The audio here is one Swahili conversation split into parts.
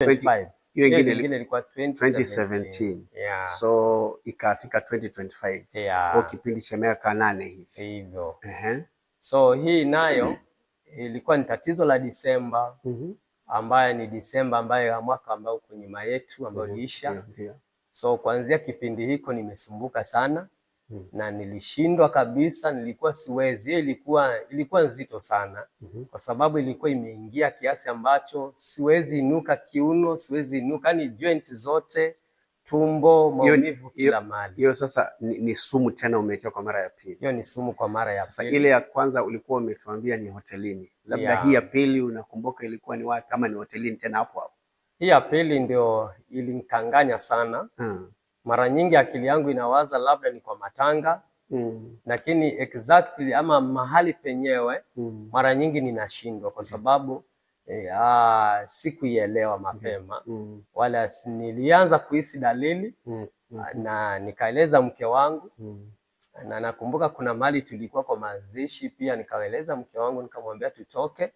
25. Hiyo nyingine ilikuwa 2017. Yeah. So ikafika 2025. Yeah. Kwa kipindi cha miaka 8 hivi. Hivyo. So hii nayo ilikuwa ni tatizo la Disemba ambaye ni Disemba ambayo ya mwaka ambao uko nyuma yetu ambao iliisha. So kuanzia kipindi hiko nimesumbuka sana na nilishindwa kabisa, nilikuwa siwezi. Ilikuwa nzito sana kwa sababu ilikuwa imeingia kiasi ambacho siwezi inuka kiuno, siwezi inuka ni joint zote, tumbo, maumivu kila mahali. Hiyo sasa ni sumu tena umewekewa kwa mara ya pili. Hiyo ni sumu kwa mara ya sasa pili. Ile ya kwanza ulikuwa umetuambia ni hotelini. Labda hii ya pili unakumbuka ilikuwa ni wapi, kama ni hotelini tena hapo hapo? Hii ya pili ndio ilinikanganya sana. Mara nyingi akili yangu inawaza labda ni kwa matanga. Lakini exactly ama mahali penyewe mara nyingi ninashindwa kwa sababu sikuielewa mapema. Wala nilianza kuhisi dalili na nikaeleza mke wangu. Na nakumbuka kuna mali tulikuwa kwa mazishi pia, nikaeleza mke wangu, nikamwambia tutoke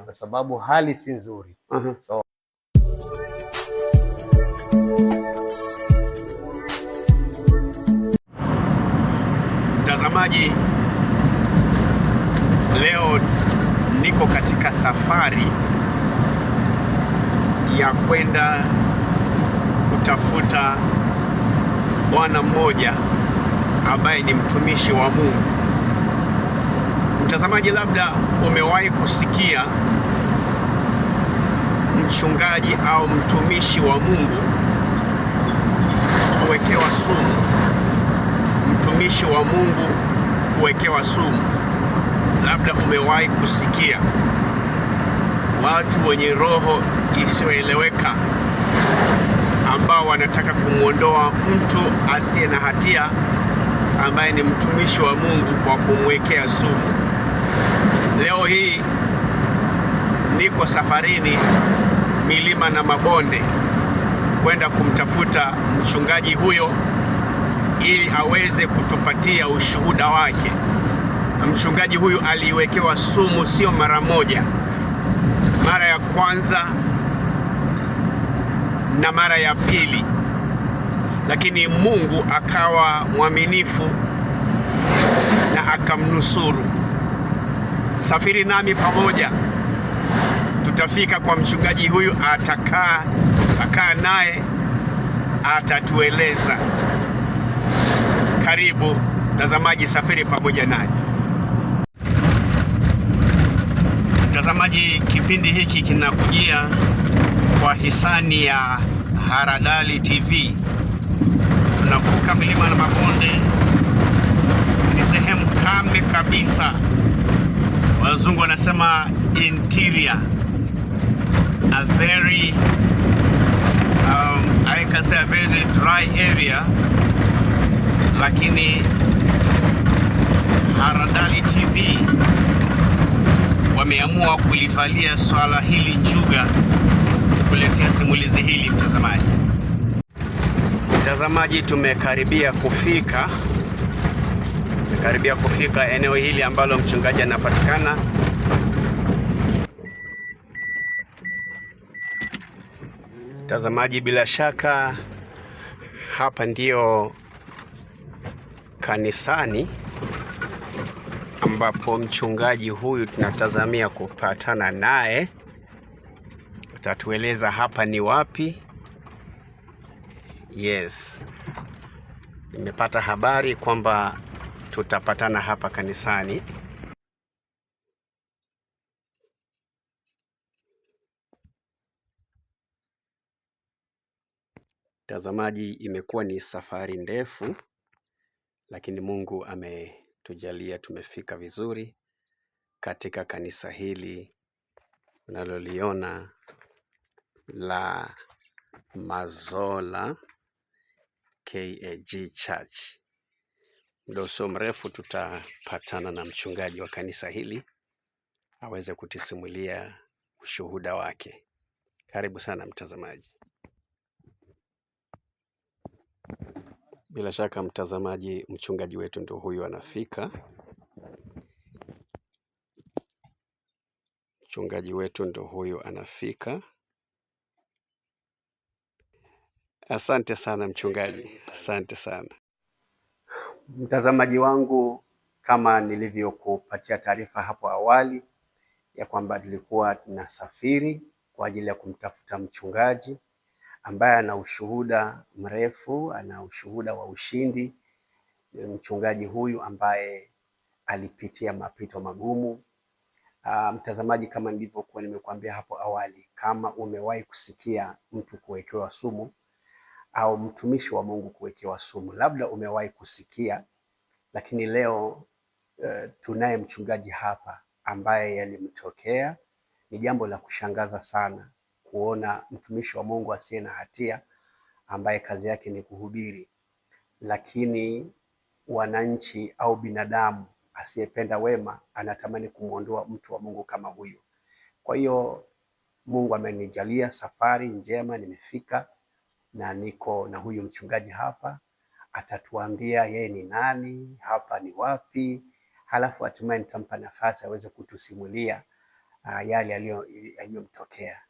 kwa sababu hali si nzuri. So mtazamaji, leo niko katika safari ya kwenda kutafuta bwana mmoja ambaye ni mtumishi wa Mungu. Mtazamaji, labda umewahi kusikia mchungaji au mtumishi wa Mungu kuwekewa sumu. Mtumishi wa Mungu kuwekewa sumu. Labda umewahi kusikia watu wenye roho isiyoeleweka ambao wanataka kumwondoa mtu asiye na hatia ambaye ni mtumishi wa Mungu kwa kumwekea sumu. Leo hii niko safarini milima na mabonde kwenda kumtafuta mchungaji huyo ili aweze kutupatia ushuhuda wake. Mchungaji huyu aliwekewa sumu sio mara moja, mara ya kwanza na mara ya pili, lakini Mungu akawa mwaminifu na akamnusuru. Safiri nami pamoja, tutafika kwa mchungaji huyu, atakaa naye, atatueleza. Karibu mtazamaji, safiri pamoja naye. Mtazamaji, kipindi hiki kinakujia kwa hisani ya Haradali TV. Tunavuka milima na mabonde, ni sehemu kame kabisa. Wazungu wanasema interior, a very I can say a very dry area, lakini Haradali TV wameamua kulivalia swala hili njuga kuletea simulizi hili. Mtazamaji, tumekaribia kufika eneo hili ambalo mchungaji anapatikana. Mtazamaji, bila shaka hapa ndio kanisani ambapo mchungaji huyu tunatazamia kupatana naye. Atatueleza hapa ni wapi. Yes, nimepata habari kwamba tutapatana hapa kanisani. Mtazamaji, imekuwa ni safari ndefu, lakini Mungu ametujalia tumefika vizuri katika kanisa hili unaloliona la Mazola KAG Church. Muda usio mrefu tutapatana na mchungaji wa kanisa hili aweze kutisimulia ushuhuda wake. Karibu sana mtazamaji. Bila shaka mtazamaji, mchungaji wetu ndio huyu anafika. Asante sana mchungaji, asante sana. Mtazamaji wangu, kama nilivyokupatia taarifa hapo awali ya kwamba nilikuwa tunasafiri kwa ajili ya kumtafuta mchungaji ambaye ana ushuhuda mrefu, ana ushuhuda wa ushindi. Mchungaji huyu ambaye alipitia mapito magumu. Mtazamaji, kama nilivyokuwa nimekuambia hapo awali, kama umewahi kusikia mtu kuwekewa sumu au mtumishi wa Mungu kuwekewa sumu, labda umewahi kusikia, lakini leo tunaye mchungaji hapa ambaye yalimtokea. Ni jambo la kushangaza sana kuona mtumishi wa Mungu asiye na hatia ambaye kazi yake ni kuhubiri, lakini wananchi au binadamu asiyependa wema anatamani kumwondoa mtu wa Mungu kama huyu. Kwa hiyo Mungu amenijalia safari njema, nimefika na niko na huyu mchungaji hapa. Atatuambia yeye ni nani, hapa ni wapi, halafu hatimaye nitampa nafasi aweze kutusimulia yale yaliyomtokea.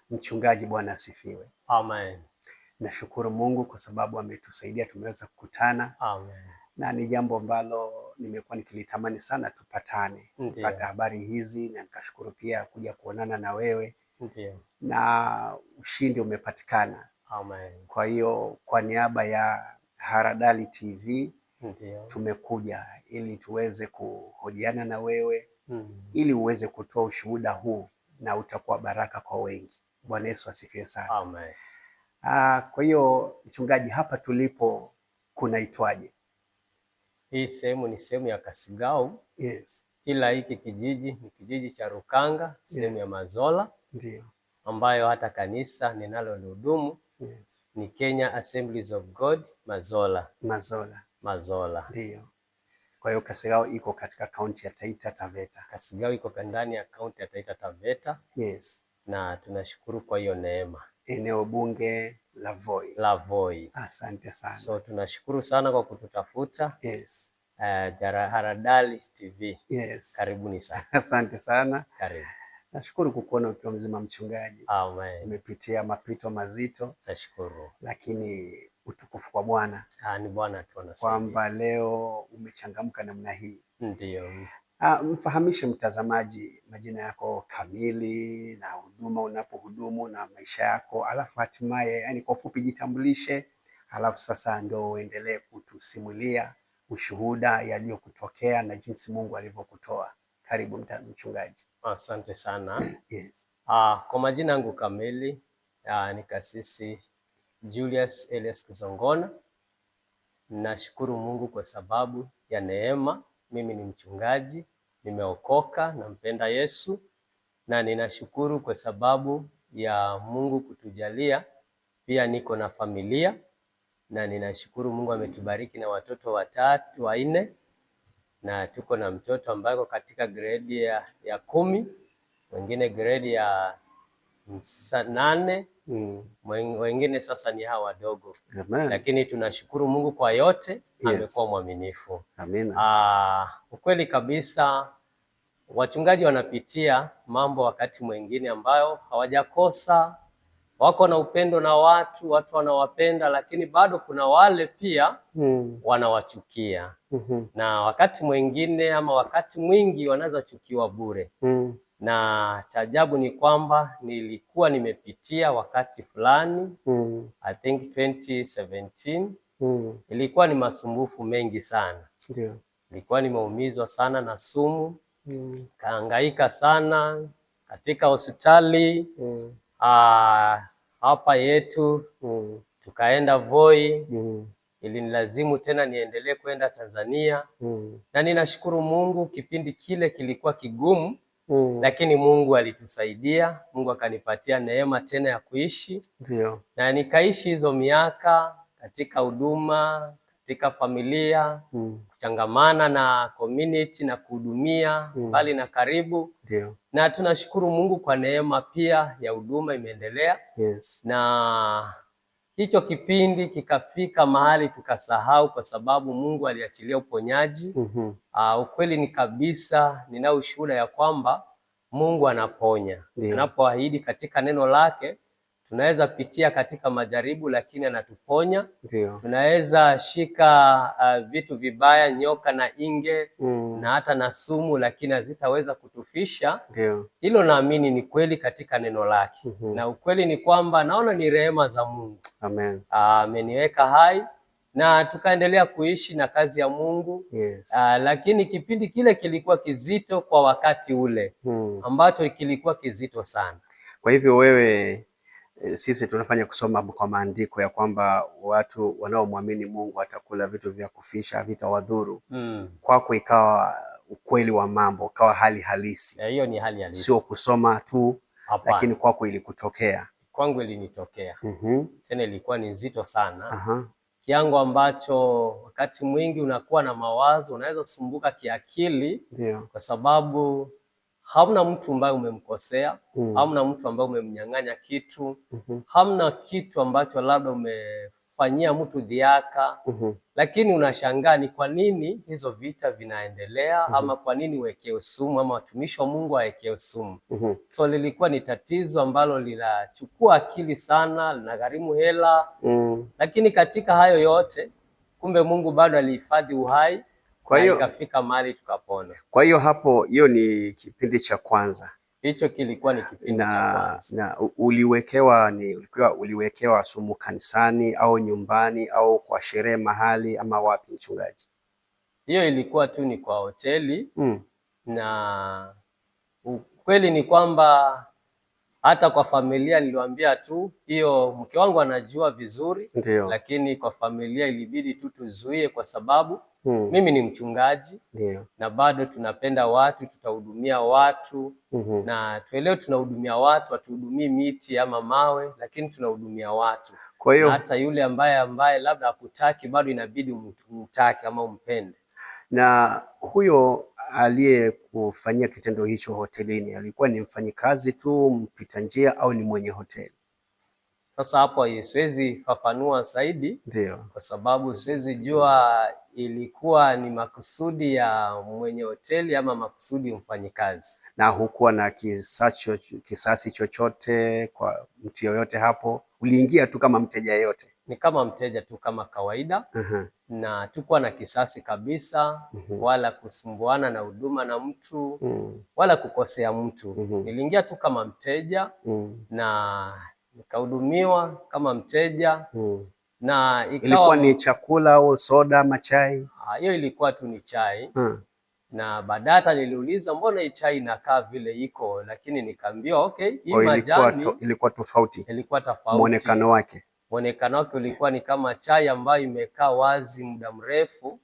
Mchungaji, Bwana asifiwe. Amen. Nashukuru Mungu kwa sababu ametusaidia tumeweza kukutana. Amen. Na ni jambo ambalo nimekuwa nikilitamani sana tupatane, kupata habari hizi, na nikashukuru pia kuja kuonana na wewe. Ndiyo. Na ushindi umepatikana. Amen. Kwa hiyo kwa niaba ya Haradali TV ndiyo, tumekuja ili tuweze kuhojiana na wewe ili uweze kutoa ushuhuda huu na utakuwa baraka kwa wengi. Bwana Yesu asifiwe sana. Amen. Kwa hiyo mchungaji, hapa tulipo kunaitwaje? Hii sehemu ni sehemu ya Kasigau. Yes. Ila hiki kijiji ni kijiji cha Rukanga, sehemu ya Mazola. Ndiyo. Ambayo hata kanisa ninalolihudumu ni Kenya Assemblies of God Mazola. Mazola. Ndiyo. Kwa hiyo Kasigau iko katika kaunti ya Taita Taveta. Kasigau iko ndani ya kaunti ya Taita Taveta. Yes. Na tunashukuru kwa hiyo neema. Eneo bunge la Voi. Asante sana. So tunashukuru sana kwa kututafuta. Yes. Haradali TV. Yes. Karibuni sana. Asante sana. Karibu. Nashukuru kukuona ukiwa mzima mchungaji. Amen. Umepitia mapito mazito. Nashukuru. Lakini utukufu kwa Bwana. Ni Bwana tu anasaidia. Kwamba leo umechangamka namna hii. Ndiyo. Mfahamishe mtazamaji majina yako kamili na huduma unapohudumu na maisha yako, alafu hatimaye, yani kwa ufupi jitambulishe, alafu sasa ndio uendelee kutusimulia ushuhuda yaliyokutokea na jinsi Mungu alivyokutoa. Karibu mchungaji. Asante sana. Yes. Kwa majina yangu kamili ni Kasisi Julius Elias Kizongona. Nashukuru Mungu kwa sababu ya neema. Mimi ni mchungaji, nimeokoka, nampenda Yesu, na ninashukuru kwa sababu ya Mungu kutujalia. Pia niko na familia na ninashukuru Mungu ametubariki na watoto 4, na tuko na mtoto ambaye yuko katika grade ya 10, wengine grade ya 8, wengine sasa ni hawa wadogo. Amen. Lakini tunashukuru Mungu kwa yote. Yes. Amekuwa mwaminifu. Amina. Ukweli kabisa wachungaji wanapitia mambo wakati mwingine ambayo hawajakosa. Wako na upendo na watu wanawapenda, lakini bado kuna wale pia wanawachukia. Na wakati mwingine ama wakati mwingi wanaweza chukiwa bure. Na cha ajabu ni kwamba nilikuwa nimepitia wakati fulani, I think 2017, ilikuwa ni masumbufu mengi sana. Ndio. Nilikuwa nimeumizwa sana na sumu, kahangaika sana katika hospitali hapa yetu, tukaenda Voi, ilinilazimu tena niendelee kwenda Tanzania. Na ninashukuru Mungu, kipindi kile kilikuwa kigumu. Lakini Mungu alitusaidia. Mungu akanipatia neema tena ya kuishi. Ndio. Na nikaishi hizo miaka katika huduma, katika familia, kuchangamana na community na kuhudumia mbali na karibu. Ndio. Na tunashukuru Mungu kwa neema pia ya huduma imeendelea. Yes. Na hicho kipindi kikafika mahali tukasahau kwa sababu Mungu aliachilia uponyaji. Ukweli ni kabisa, nina ushuhuda ya kwamba Mungu anaponya. Anapoahidi katika neno lake tunaweza pitia katika majaribu lakini anatuponya. Ndio. Tunaweza shika vitu vibaya, nyoka na inge na hata na sumu, lakini hazitaweza kutufisha. Ndio. Hilo naamini ni kweli katika neno lake. Na ukweli ni kwamba naona ni rehema za Mungu. Amen. Ameniweka hai na tukaendelea kuishi na kazi ya Mungu. Yes. Lakini kipindi kile kilikuwa kizito kwa wakati ule ambacho kilikuwa kizito sana. Kwa hivyo wewe, sisi tunafanya kusoma kwa maandiko ya kwamba watu wanaomwamini Mungu watakula vitu vya kufisha, havitawadhuru. Kwako ikawa ukweli wa mambo, ikawa hali halisi. Hiyo ni hali halisi, sio kusoma tu. Hapana. Lakini kwako ilikutokea. Kwangu ilinitokea. Tena ilikuwa ni nzito sana. Kiango ambacho wakati mwingi unakuwa na mawazo, unaweza sumbuka kiakili. Ndio. Kwa sababu hamna mtu ambaye umemkosea, hamna mtu ambaye umemnyang'anya kitu, hamna kitu ambacho labda umefanyia mtu dhiaka, lakini unashangaa ni kwa nini hizo vita vinaendelea, ama kwa nini uwekewe sumu, ama watumishi wa Mungu wawekewe sumu. So lilikuwa ni tatizo ambalo linachukua akili sana, linagharimu hela, lakini katika hayo yote kumbe Mungu bado alihifadhi uhai. Kwa hiyo ikafika mahali tukapona. Kwa hiyo hapo, hiyo ni kipindi cha kwanza. Hicho kilikuwa ni kipindi cha kwanza. Na uliwekewa sumu kanisani au nyumbani au kwa sherehe mahali ama wapi, mchungaji? Hiyo ilikuwa tu ni kwa hoteli. Na ukweli ni kwamba hata kwa familia niliwaambia tu, hiyo mke wangu anajua vizuri. Ndiyo. Lakini kwa familia ilibidi tu tuzuie kwa sababu mimi ni mchungaji. Ndiyo. Na bado tunapenda watu, tutahudumia watu. Na tuelewe tunahudumia watu, hatuhudumii miti ama mawe, lakini tunahudumia watu. Kwa hiyo hata yule ambaye labda hakutaki bado inabidi umtaki ama umpende. Na huyo aliyekufanyia kitendo hicho hotelini alikuwa ni mfanyikazi tu, mpita njia, au ni mwenye hoteli? Sasa hapo siwezi fafanua zaidi. Ndio. Kwa sababu siwezi jua ilikuwa ni makusudi ya mwenye hoteli ama makusudi mfanyikazi. Na hukuwa na kisasi chochote kwa mtu yoyote hapo? Uliingia tu kama mteja yeyote? Ni kama mteja tu kama kawaida. Na tukuwa na kisasi kabisa. Wala kusumbuana na huduma na mtu, wala kukosea mtu. Niliingia tu kama mteja na nikahudumiwa kama mteja. Na ilikuwa ni chakula au soda ama chai? Hiyo ilikuwa tu ni chai. Na baadaye hata niliuliza mbona hii chai inakaa vile iko, lakini nikaambiwa okay, hii majani ilikuwa tofauti. Ilikuwa tofauti. Muonekano wake ulikuwa ni kama chai ambayo imekaa wazi muda mrefu.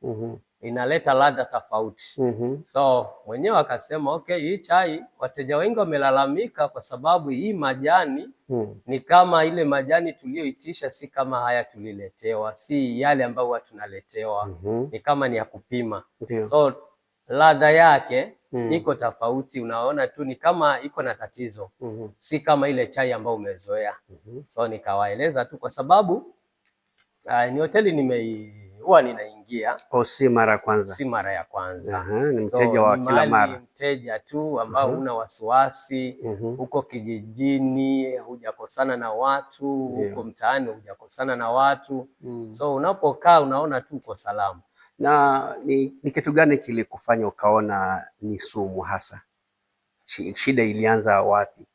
Inaleta ladha tofauti. So mwenyewe akasema okay, hii chai wateja wengi wamelalamika kwa sababu hii majani ni kama ile majani tulioitisha, si kama haya tuliletewa, si yale ambayo huwa tunaletewa. Ni kama ni ya kupima. So ladha yake iko tofauti, unaona tu ni kama iko na tatizo. Si kama ile chai ambayo umezoea. So nikawaeleza tu kwa sababu ni hoteli huwa ninaingia. Si mara ya kwanza? Si mara ya kwanza. Ni mteja wa kila mara? Mteja tu ambao una wasiwasi. Huko kijijini hujakosana na watu. Huko mtaani hujakosana na watu. So unapokaa unaona tu uko salama. Na ni kitu gani kilikufanya ukaona ni sumu hasa? Shida ilianza wapi?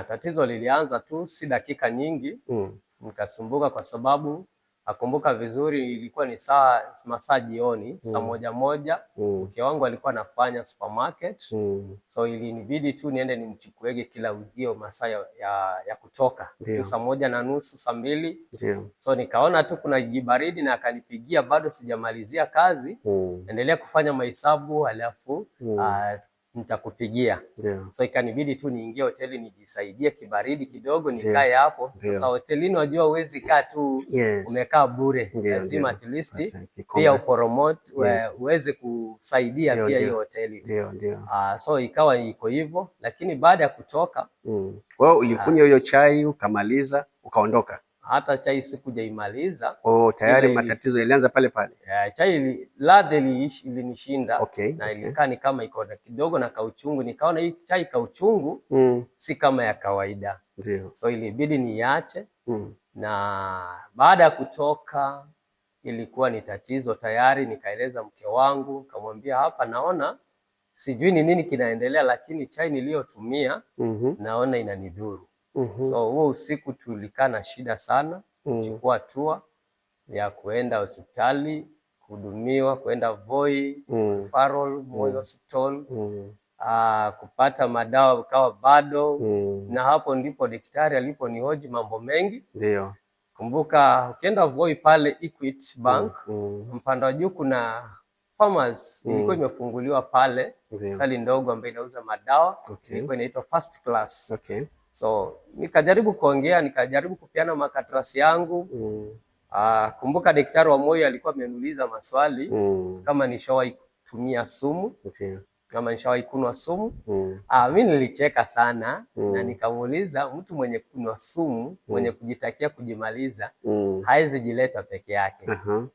Tatizo lilianza tu si dakika nyingi. Nikasumbuka kwa sababu nakumbuka vizuri ilikuwa ni masaa jioni, saa moja. Mke wangu alikuwa anafanya supermarket. So ilinibidi tu niende nimchukuege kila hiyo masaa ya kutoka. Saa 1:30, saa 2. So nikaona tu kuna jibaridi na akanipigia bado sijamalizia kazi. Endelea kufanya mahesabu alafu nitakupigia. So ikanibidi tu niingie hoteli nijisaidie kibaridi kidogo nikae hapo. Sasa hotelini wajua huwezi kaa tu umekaa bure. Lazima at least pia upromote uweze kusaidia pia hiyo hoteli. So ikawa iko hivyo, lakini baada ya kutoka wewe ulikunywa hiyo chai ukamaliza ukaondoka? Hata chai sikujaimaliza. Tayari matatizo yalianza pale pale. Chai ladha ilinishinda. Na ilikaa ni kama iko kidogo na kauchungu. Nikaona hii chai kauchungu si kama ya kawaida. Ndio. So ilibidi niache. Na baada ya kutoka ilikuwa ni tatizo tayari, nikaeleza mke wangu, nikamwambia hapa naona sijui ni nini kinaendelea, lakini chai niliyotumia naona inanidhuru. So huo usiku tulikaa na shida sana, kuchukua hatua ya kuenda hospitali kuhudumiwa, kuenda Voi, Referral Moi Hospital, kupata madawa kawa bado. Na hapo ndipo daktari aliponihoji mambo mengi. Ndio. Kumbuka ukienda Voi pale Equity Bank, mpanda juu kuna Farmers ilikuwa imefunguliwa pale, hospitali ndogo ambayo inauza madawa. Ilikuwa inaitwa First Class. So nikajaribu kuongea, nikajaribu kupeana makaratasi yangu. Kumbuka daktari wa moyo alikuwa ameniuliza maswali kama nishawahi kutumia sumu, kama nishawahi kunywa sumu. Mimi nilicheka sana na nikamuuliza, mtu mwenye kunywa sumu, mwenye kujitakia kujimaliza, haizi jileta peke yake.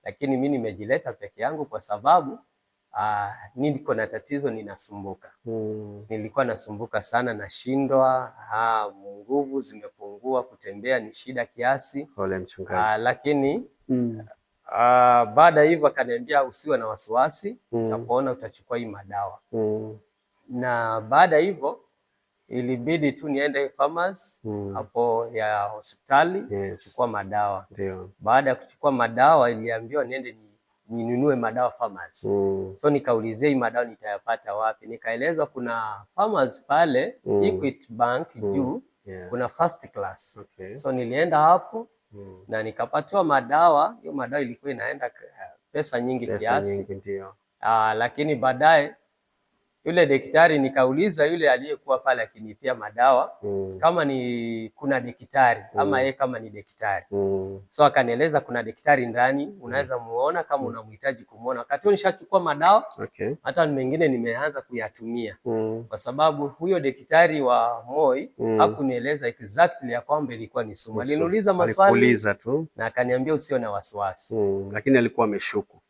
Lakini mimi nimejileta peke yangu kwa sababu niko na tatizo, ninasumbuka. Nilikuwa nasumbuka sana, nashindwa, nguvu zimepungua, kutembea ni shida kiasi. Pole mchungaji. Lakini baada hivyo akaniambia usiwe na wasiwasi, utapoona utachukua hii madawa. Na baada hivyo ilibidi tu niende Farmers hapo ya hospitali kuchukua madawa. Baada ya kuchukua madawa iliambiwa niende ninunue madawa Farmers. So nikaulizia hii madawa nitayapata wapi? Nikaelezwa kuna Farmers pale Equity Bank juu, kuna First Class. So nilienda hapo na nikapatiwa madawa. Hiyo madawa ilikuwa inaenda pesa nyingi kiasi. Lakini baadaye yule daktari, nikauliza yule aliyekuwa pale akinipia madawa kama ni kuna daktari ama yeye kama ni daktari. So akanieleza kuna daktari ndani, unaweza muona kama unamhitaji kumuona. Wakati huo nishachukua madawa, hata mengine nimeanza kuyatumia kwa sababu huyo daktari wa Moi hakunieleza exactly ya kwamba ilikuwa ni sumu. Aliniuliza maswali na akaniambia usio na wasiwasi. Lakini alikuwa ameshuku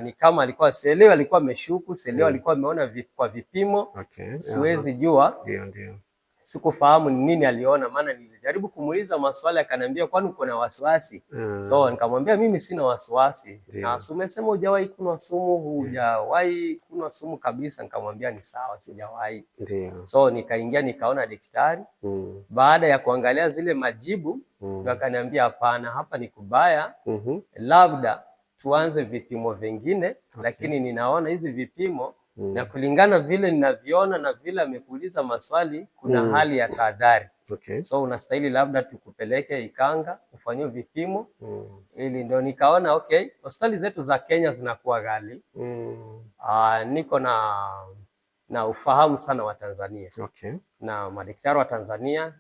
ni kama alikuwa sielewi, alikuwa ameshuku, sielewi alikuwa ameona kwa vipimo. Siwezi jua. Ndio. Sikufahamu ni nini aliona, maana nilijaribu kumuuliza maswali akaniambia kwani uko na wasiwasi? So nikamwambia mimi sina wasiwasi. Na umesema hujawahi kunywa sumu, hujawahi kunywa sumu kabisa. Nikamwambia ni sawa, sijawahi. So nikaingia nikaona daktari. Baada ya kuangalia zile majibu, akaniambia hapana, hapa ni kubaya. Labda tuanze vipimo vingine. Lakini ninaona hizi vipimo na kulingana vile ninavyoona na vile amekuuliza maswali, kuna hali ya tahadhari. So unastahili labda tukupeleke Ikanga ufanywe vipimo. Ili ndio nikaona hospitali zetu za Kenya zinakuwa ghali. Niko na ufahamu sana wa Tanzania. Na madaktari wa Tanzania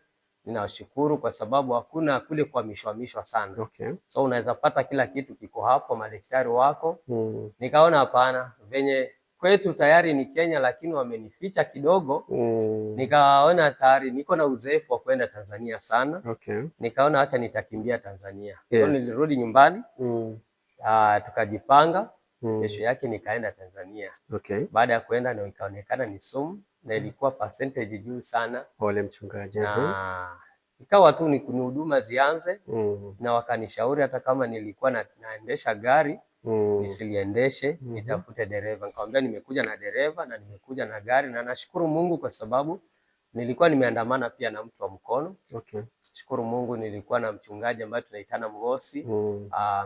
ninawashukuru kwa sababu hakuna kule kuhamishwa sana. So unaweza pata kila kitu kiko hapo, madaktari wako. Nikaona hapana, venye kwetu tayari ni Kenya lakini wamenificha kidogo. Nikaona tayari niko na uzoefu wa kwenda Tanzania sana. Nikaona acha nitakimbia Tanzania. So nilirudi nyumbani. Tukajipanga. Kesho yake nikaenda Tanzania. Baada ya kuenda na ikaonekana ni sumu na ilikuwa percentage juu sana. Pole mchungaji. Na ikawa tu ni huduma zianze. Na wakanishauri hata kama nilikuwa naendesha gari nisiliendeshe, nitafute dereva. Nikamwambia nimekuja na dereva na nimekuja na gari, na nashukuru Mungu kwa sababu nilikuwa nimeandamana pia na mtu wa mkono. Shukuru Mungu nilikuwa na mchungaji ambaye tunaitana Mgosi.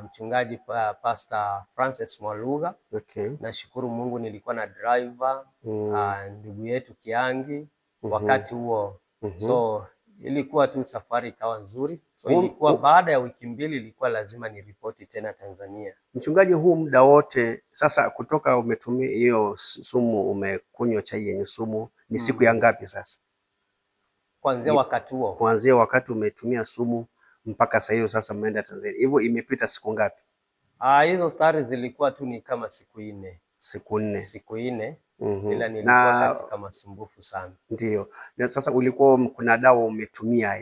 Mchungaji Pastor Francis Mwaluga. Nashukuru Mungu nilikuwa na driver ndugu yetu Kiangi wakati huo. So ilikuwa tu safari ikawa nzuri. So ilikuwa baada ya wiki mbili ilikuwa lazima niripoti tena Tanzania. Mchungaji, huu muda wote sasa kutoka umetumia hiyo sumu, umekunywa chai yenye sumu, ni siku ya ngapi sasa? Kuanzia wakati huo. Kuanzia wakati umetumia sumu mpaka sasa hiyo sasa umeenda Tanzania. Hivyo imepita siku ngapi? Hizo stari zilikuwa tu ni kama siku 4. Siku 4. Siku 4. Ila nilikuwa katika masumbufu sana. Ndio. Na sasa ulikuwa kuna dawa umetumia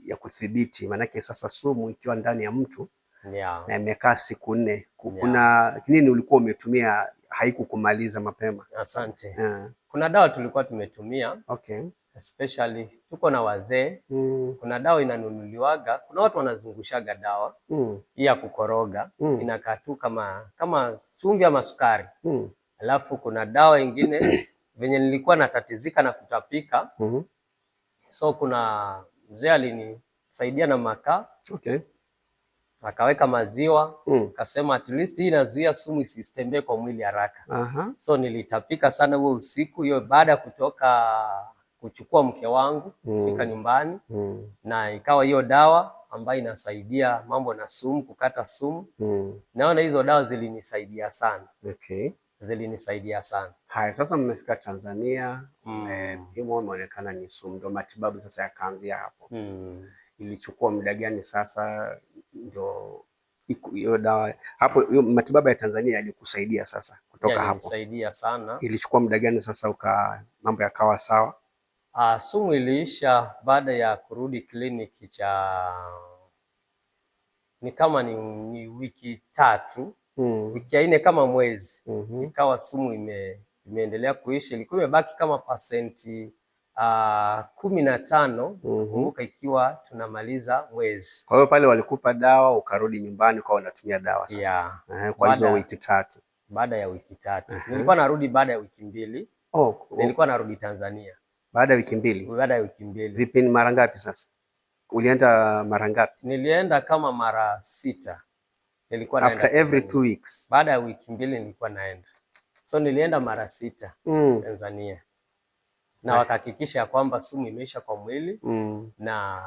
ya kudhibiti, maanake sasa sumu ikiwa ndani ya mtu na imekaa siku 4, kuna nini ulikuwa umetumia haikukumaliza mapema? Asante. Kuna dawa tulikuwa tumetumia. especially tuko na wazee. Kuna dawa inanunuliwaga, kuna watu wanazungushaga dawa hii ya kukoroga, inakaa tu kama chumvi ama sukari. Alafu kuna dawa ingine venye nilikuwa natatizika na kutapika. So kuna mzee alinisaidia na makaa. Akaweka maziwa, akasema at least hii inazuia sumu isitembee kwa mwili haraka. So nilitapika sana huo usiku, hiyo baada ya kutoka kuchukua mke wangu kufika nyumbani. Na ikawa hiyo dawa ambayo inasaidia mambo na sumu, kukata sumu. Naona hizo dawa zilinisaidia sana. Zilinisaidia sana. Haya, sasa mmefika Tanzania, mmepimwa, umeonekana ni sumu, ndio matibabu sasa yakaanzia hapo. Ilichukua muda gani sasa ndio hiyo dawa hapo, hiyo matibabu ya Tanzania yalikusaidia sasa kutoka hapo? Yalinisaidia sana. Ilichukua muda gani sasa mambo yakawa sawa? Sumu iliisha baada ya kurudi kliniki ni kama ni wiki 3, wiki 4 kama mwezi. Ikawa sumu imeendelea kuisha, ilikuwa imebaki kama % 15 kumbuka, ikiwa tunamaliza mwezi. Kwa hiyo pale walikupa dawa ukarudi nyumbani kwa unatumia dawa sasa. Kwa hizo wiki 3. Baada ya wiki 3. Nilikuwa narudi baada ya wiki 2. Nilikuwa narudi Tanzania. Baada ya wiki 2? Baada ya wiki 2. Vipi, ni mara ngapi sasa? Ulienda mara ngapi? Nilienda kama mara 6. Nilikuwa naenda after every 2 weeks. Baada ya wiki 2 nilikuwa naenda. So nilienda mara 6 Tanzania. Na wakahakikisha ya kwamba sumu imeisha kwa mwili. Na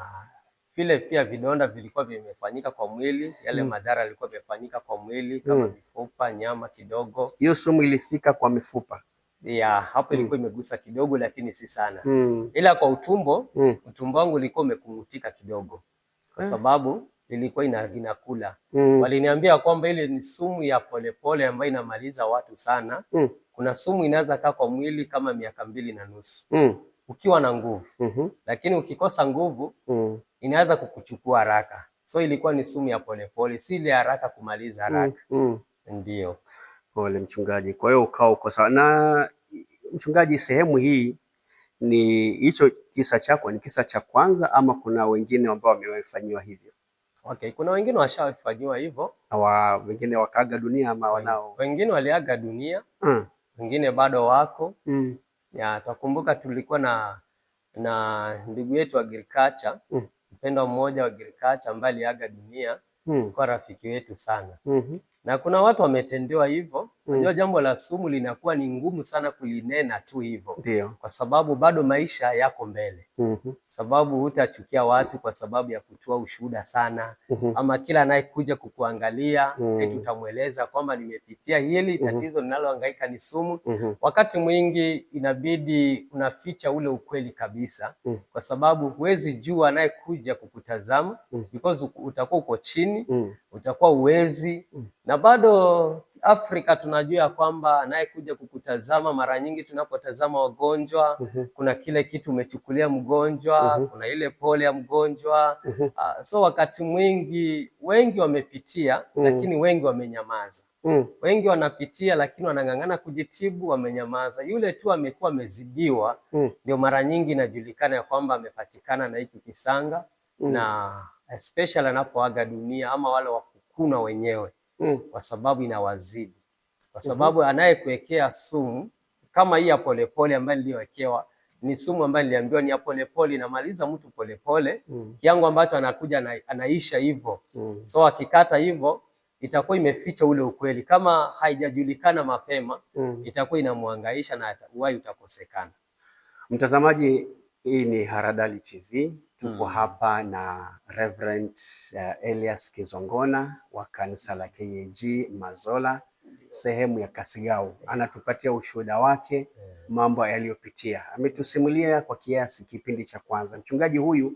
vile pia vidonda vilikuwa vimefanyika kwa mwili, yale madhara yalikuwa yamefanyika kwa mwili kama mifupa, nyama kidogo. Hiyo sumu ilifika kwa mifupa? Hapo ilikuwa imegusa kidogo, lakini si sana. Ila kwa utumbo, utumbo wangu ulikuwa umekungutika kidogo kwa sababu ilikuwa inakula. Waliniambia kwamba ile ni sumu ya polepole ambayo inamaliza watu sana. Kuna sumu inaweza kaa kwa mwili kama miaka 2.5 ukiwa na nguvu. Lakini ukikosa nguvu inaweza kukuchukua haraka. So ilikuwa ni sumu ya polepole, si ile haraka kumaliza haraka. Ndio. Pole mchungaji. Kwa hiyo ukao uko sawa. Na mchungaji, sehemu hii ni hicho kisa chako ni kisa cha kwanza ama kuna wengine ambao wamefanyiwa hivyo? Kuna wengine washafanyiwa hivyo. Wengine wakaaga dunia ama wanao? Wengine waliaga dunia. Wengine bado wako. Tukumbuka tulikuwa na ndugu yetu wa agriculture, mpendwa mmoja wa agriculture ambaye aliaga dunia, kwa rafiki wetu sana. Na kuna watu wametendewa hivyo. Unajua jambo la sumu linakuwa ni ngumu sana kulinena tu hivyo. Kwa sababu bado maisha yako mbele. Sababu hutachukia watu kwa sababu ya kutoa ushuhuda sana. Ama kila anayekuja kukuangalia tutamweleza kwamba nimepitia hili tatizo linalohangaika ni sumu. Wakati mwingi inabidi unaficha ule ukweli kabisa. Kwa sababu huwezi jua anayekuja kukutazama because utakuwa uko chini, utakuwa uwezi. Na bado Afrika tunajua kwamba anayekuja kukutazama, mara nyingi tunapotazama wagonjwa, kuna kile kitu umechukulia mgonjwa, kuna ile pole ya mgonjwa. So wakati mwingi wengi wamepitia, lakini wengi wamenyamaza. Wengi wanapitia lakini wanang'ang'ana kujitibu, wamenyamaza. Yule tu amekuwa amezidiwa, ndio mara nyingi inajulikana ya kwamba amepatikana na hiki kisanga. Na especially anapoaga dunia ama wale wakukuna wenyewe. Kwa sababu inawazidi. Kwa sababu anayekuwekea sumu kama hii ya polepole ambayo niliyowekewa, ni sumu ambayo niliambiwa ni ya polepole, inamaliza mtu polepole, kiango ambacho anakuja anaisha hivyo. So akikata hivyo itakuwa imeficha ule ukweli. Kama haijajulikana mapema, itakuwa inamhangaisha na uhai utakosekana. Mtazamaji, hii ni Haradali TV. Tuko hapa na Reverend Elias Kizongona wa kanisa la KAG Mazola sehemu ya Kasigau. Anatupatia ushuhuda wake, mambo yaliyopitia. Ametusimulia kwa kiasi kipindi cha kwanza. Mchungaji huyu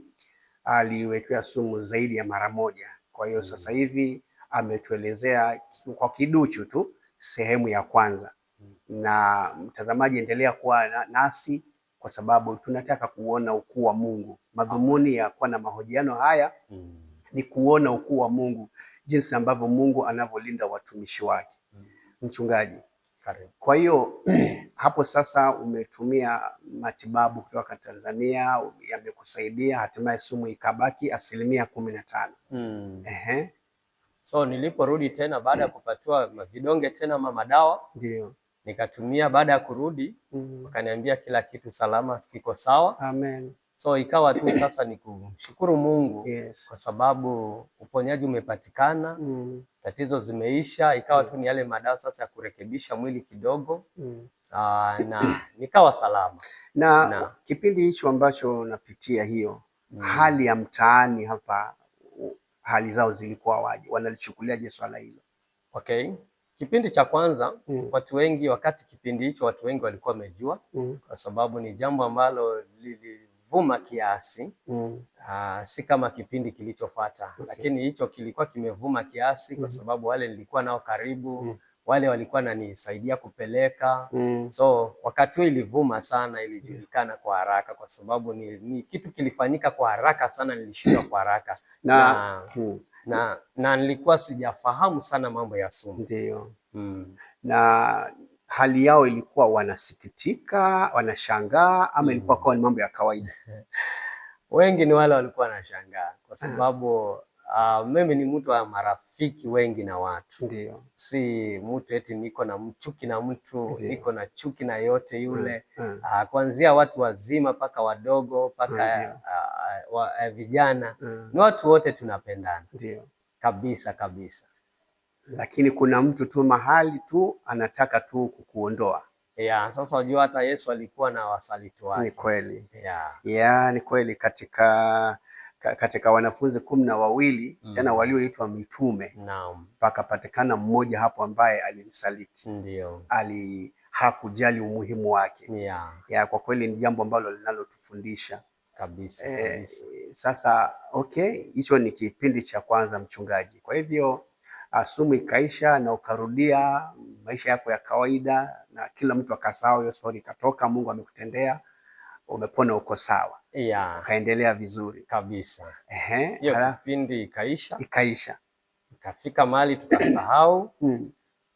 aliwekewa sumu zaidi ya mara moja. Kwa hiyo sasa hivi ametuelezea kwa kiduchu tu sehemu ya kwanza. Na mtazamaji, endelea kuwa nasi kwa sababu tunataka kuona ukuu wa Mungu. Madhumuni ya kuwa na mahojiano haya ni kuona ukuu wa Mungu, jinsi ambavyo Mungu anavyolinda watumishi wake. Mchungaji, Karibu. Kwa hiyo hapo sasa umetumia matibabu kutoka Tanzania, yamekusaidia, hatimaye sumu ikabaki 15%. Ehe. So niliporudi tena baada ya kupatiwa vidonge tena madawa, ndio nikatumia. Baada ya kurudi wakaniambia kila kitu salama, kiko sawa. Amen. So ikawa tu sasa ni kumshukuru Mungu, yes. Kwa sababu uponyaji umepatikana, tatizo zimeisha. Ikawa tu ni yale madawa sasa ya kurekebisha mwili kidogo, na nikawa salama. Na kipindi hicho ambacho unapitia hiyo hali ya mtaani hapa, hali zao zilikuwa waje, wanalichukuliaje swala hilo? Okay. Kipindi cha kwanza watu wengi, wakati kipindi hicho watu wengi walikuwa wamejua, kwa sababu ni jambo ambalo lilivuma kiasi, si kama kipindi kilichofuata. Lakini hicho kilikuwa kimevuma kiasi kwa sababu wale nilikuwa nao karibu, wale walikuwa nanisaidia kupeleka. So wakati huo ilivuma sana, ilijulikana kwa haraka kwa sababu ni kitu kilifanyika kwa haraka sana, nilishindwa kwa haraka na nilikuwa sijafahamu sana mambo ya sumu. Ndio. Na hali yao ilikuwa wanasikitika, wanashangaa, ama ilikuwa kwa ni mambo ya kawaida? Wengi ni wale walikuwa wanashangaa kwa sababu mimi ni mtu wa marafiki wengi na watu. Ndio. Si mtu eti niko na chuki na mtu, niko na chuki na yote yule. Kuanzia watu wazima paka wadogo paka vijana, ni watu wote tunapendana. Ndio. Kabisa kabisa. Lakini kuna mtu tu mahali tu anataka tu kukuondoa. Sasa wajua hata Yesu alikuwa na wasaliti wake. Ni kweli. Ni kweli, katika wanafunzi 12 tena walioitwa mitume, pakapatikana mmoja hapo ambaye alimsaliti. Ndio. Hakujali umuhimu wake. Kwa kweli ni jambo ambalo linalotufundisha kabisa. Sasa hicho ni kipindi cha kwanza, mchungaji. Kwa hivyo sumu ikaisha na ukarudia maisha yako ya kawaida, na kila mtu akasahau hiyo story, ikatoka, Mungu amekutendea, umepona, uko sawa. Ukaendelea vizuri kabisa. Hiyo kipindi ikaisha. Ikafika mahali tukasahau.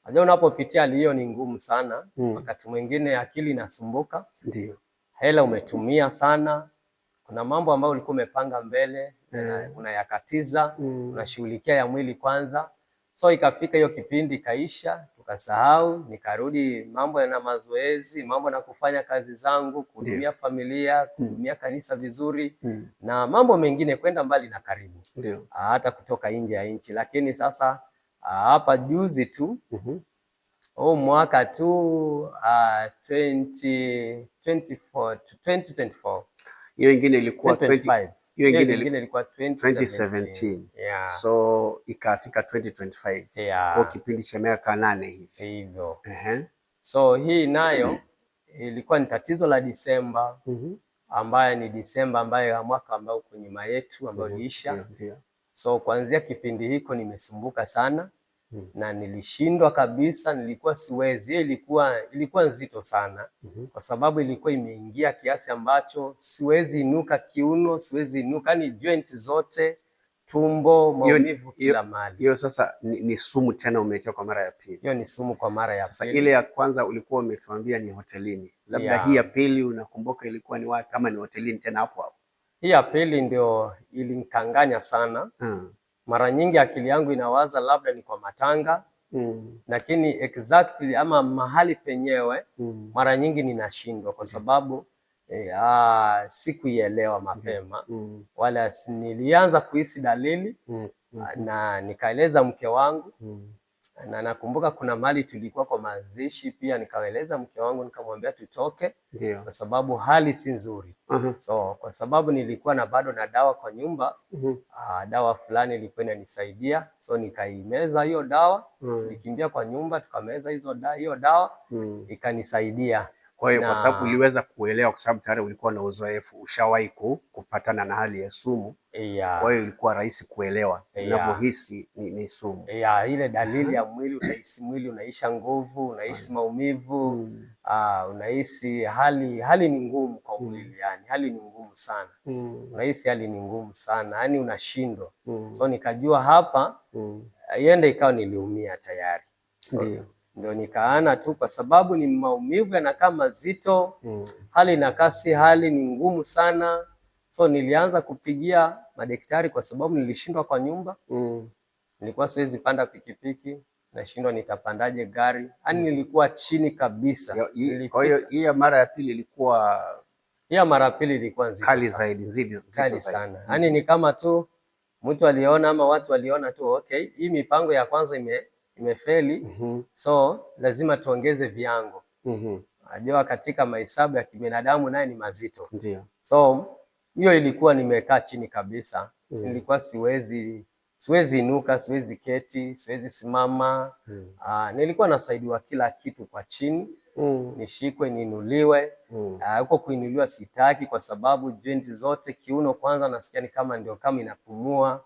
Unajua unapopitia hali hiyo ni ngumu sana. Wakati mwingine akili inasumbuka. Ndio. Hela umetumia sana. Kuna mambo ambayo ulikuwa umepanga mbele, unayakatiza, unashughulikia ya mwili kwanza. So ikafika hiyo kipindi ikaisha, tukasahau. Nikarudi mambo na mazoezi, mambo na kufanya kazi zangu, kuhudumia familia, kuhudumia kanisa vizuri, na mambo mengine kwenda mbali na karibu. Hata kutoka nje ya nchi. Lakini sasa hapa juzi tu, mwaka tu 2024. Hiyo ingine ilikuwa 2025. Hiyo ingine ilikuwa 2017. So ikafika 2025. Kwa kipindi cha miaka 8 hivi. Hivyo. So hii nayo ilikuwa ni tatizo la Disemba, ambaye ni Disemba ambaye mwaka ambao uko nyuma yetu ambao uliisha. So kuanzia kipindi hiko nimesumbuka sana. Na nilishindwa kabisa, nilikuwa siwezi. Ilikuwa nzito sana, kwa sababu ilikuwa imeingia kiasi ambacho siwezi inuka kiuno, siwezi inuka ni joint zote, tumbo, maumivu kila mahali. Hiyo sasa ni sumu tena umewekewa kwa mara ya pili. Hiyo ni sumu kwa mara ya pili. Sasa ile ya kwanza ulikuwa umetuambia ni hotelini. Labda hii ya pili unakumbuka ilikuwa ni wapi, kama ni hotelini tena hapo hapo? Hii ya pili ndio ilinikanganya sana. Mara nyingi akili yangu inawaza labda ni kwa matanga, lakini exactly ama mahali penyewe mara nyingi ninashindwa kwa sababu sikuielewa mapema. Wala nilianza kuhisi dalili na nikaeleza mke wangu, na nakumbuka kuna mahali tulikuwa kwa mazishi pia, nikaeleza mke wangu, nikamwambia tutoke kwa sababu hali si nzuri. So kwa sababu nilikuwa na bado na dawa kwa nyumba, dawa fulani ilikuwa inanisaidia, so nikaimeza hiyo dawa. Nikimbia kwa nyumba tukameza hiyo dawa, ikanisaidia. Kwa hiyo kwa sababu uliweza kuelewa, kwa sababu tayari ulikuwa na uzoefu, ushawahi kupatana na hali ya sumu. Kwa hiyo ilikuwa rahisi kuelewa unavyohisi ni sumu. Ile dalili ya mwili, unahisi mwili unaisha nguvu, unahisi maumivu, unahisi hali ni ngumu kwa mwili, yani hali ni ngumu sana. Unahisi hali ni ngumu sana, yani unashindwa. So nikajua hapa iende ikawa niliumia tayari. ndio nikaana tu, kwa sababu ni maumivu yanakaa mazito, hali inakaa si hali, ni ngumu sana. So nilianza kupigia madaktari kwa sababu nilishindwa kwa nyumba. Nilikuwa siwezi panda pikipiki, nashindwa nitapandaje gari. Yaani nilikuwa chini kabisa. Kwa hiyo hii mara ya pili ilikuwa nzito kali sana. zaidi, Kali sana. Yaani ni kama tu mtu aliona ama watu waliona tu, okay, hii mipango ya kwanza imefeli, so lazima tuongeze viango. Najua katika mahesabu ya kibinadamu naye ni mazito. Ndio. So hiyo ilikuwa nimekaa chini kabisa. Nilikuwa siwezi inuka, siwezi keti, siwezi simama. Nilikuwa nasaidiwa kila kitu kwa chini. Nishikwe, niinuliwe. Huko kuinuliwa sitaki, kwa sababu joint zote, kiuno kwanza nasikia ni kama ndio kama inapumua.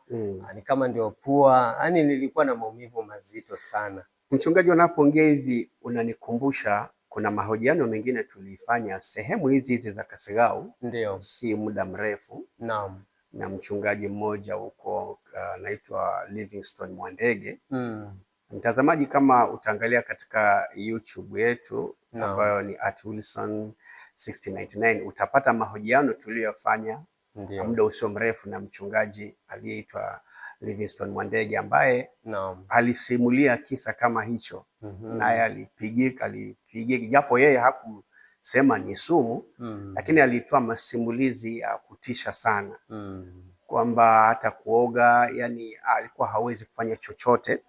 Ni kama ndio pua. Yaani nilikuwa na maumivu mazito sana. Mchungaji, unapoongea hivi unanikumbusha kuna mahojiano mengine tulifanya sehemu hizi za Kasegau. Ndio. Si muda mrefu. Naam. Na mchungaji mmoja huko anaitwa Livingstone Mwandege. Mtazamaji, kama utaangalia katika YouTube yetu ambayo ni @Wilson6099 utapata mahojiano tuliyofanya muda usio mrefu na mchungaji aliyeitwa Livingstone Mwandege, ambaye alisimulia kisa kama hicho. Naye alipigika, japo yeye hakusema ni sumu, lakini alitoa masimulizi ya kutisha sana, kwamba hata kuoga, yani alikuwa hawezi kufanya chochote.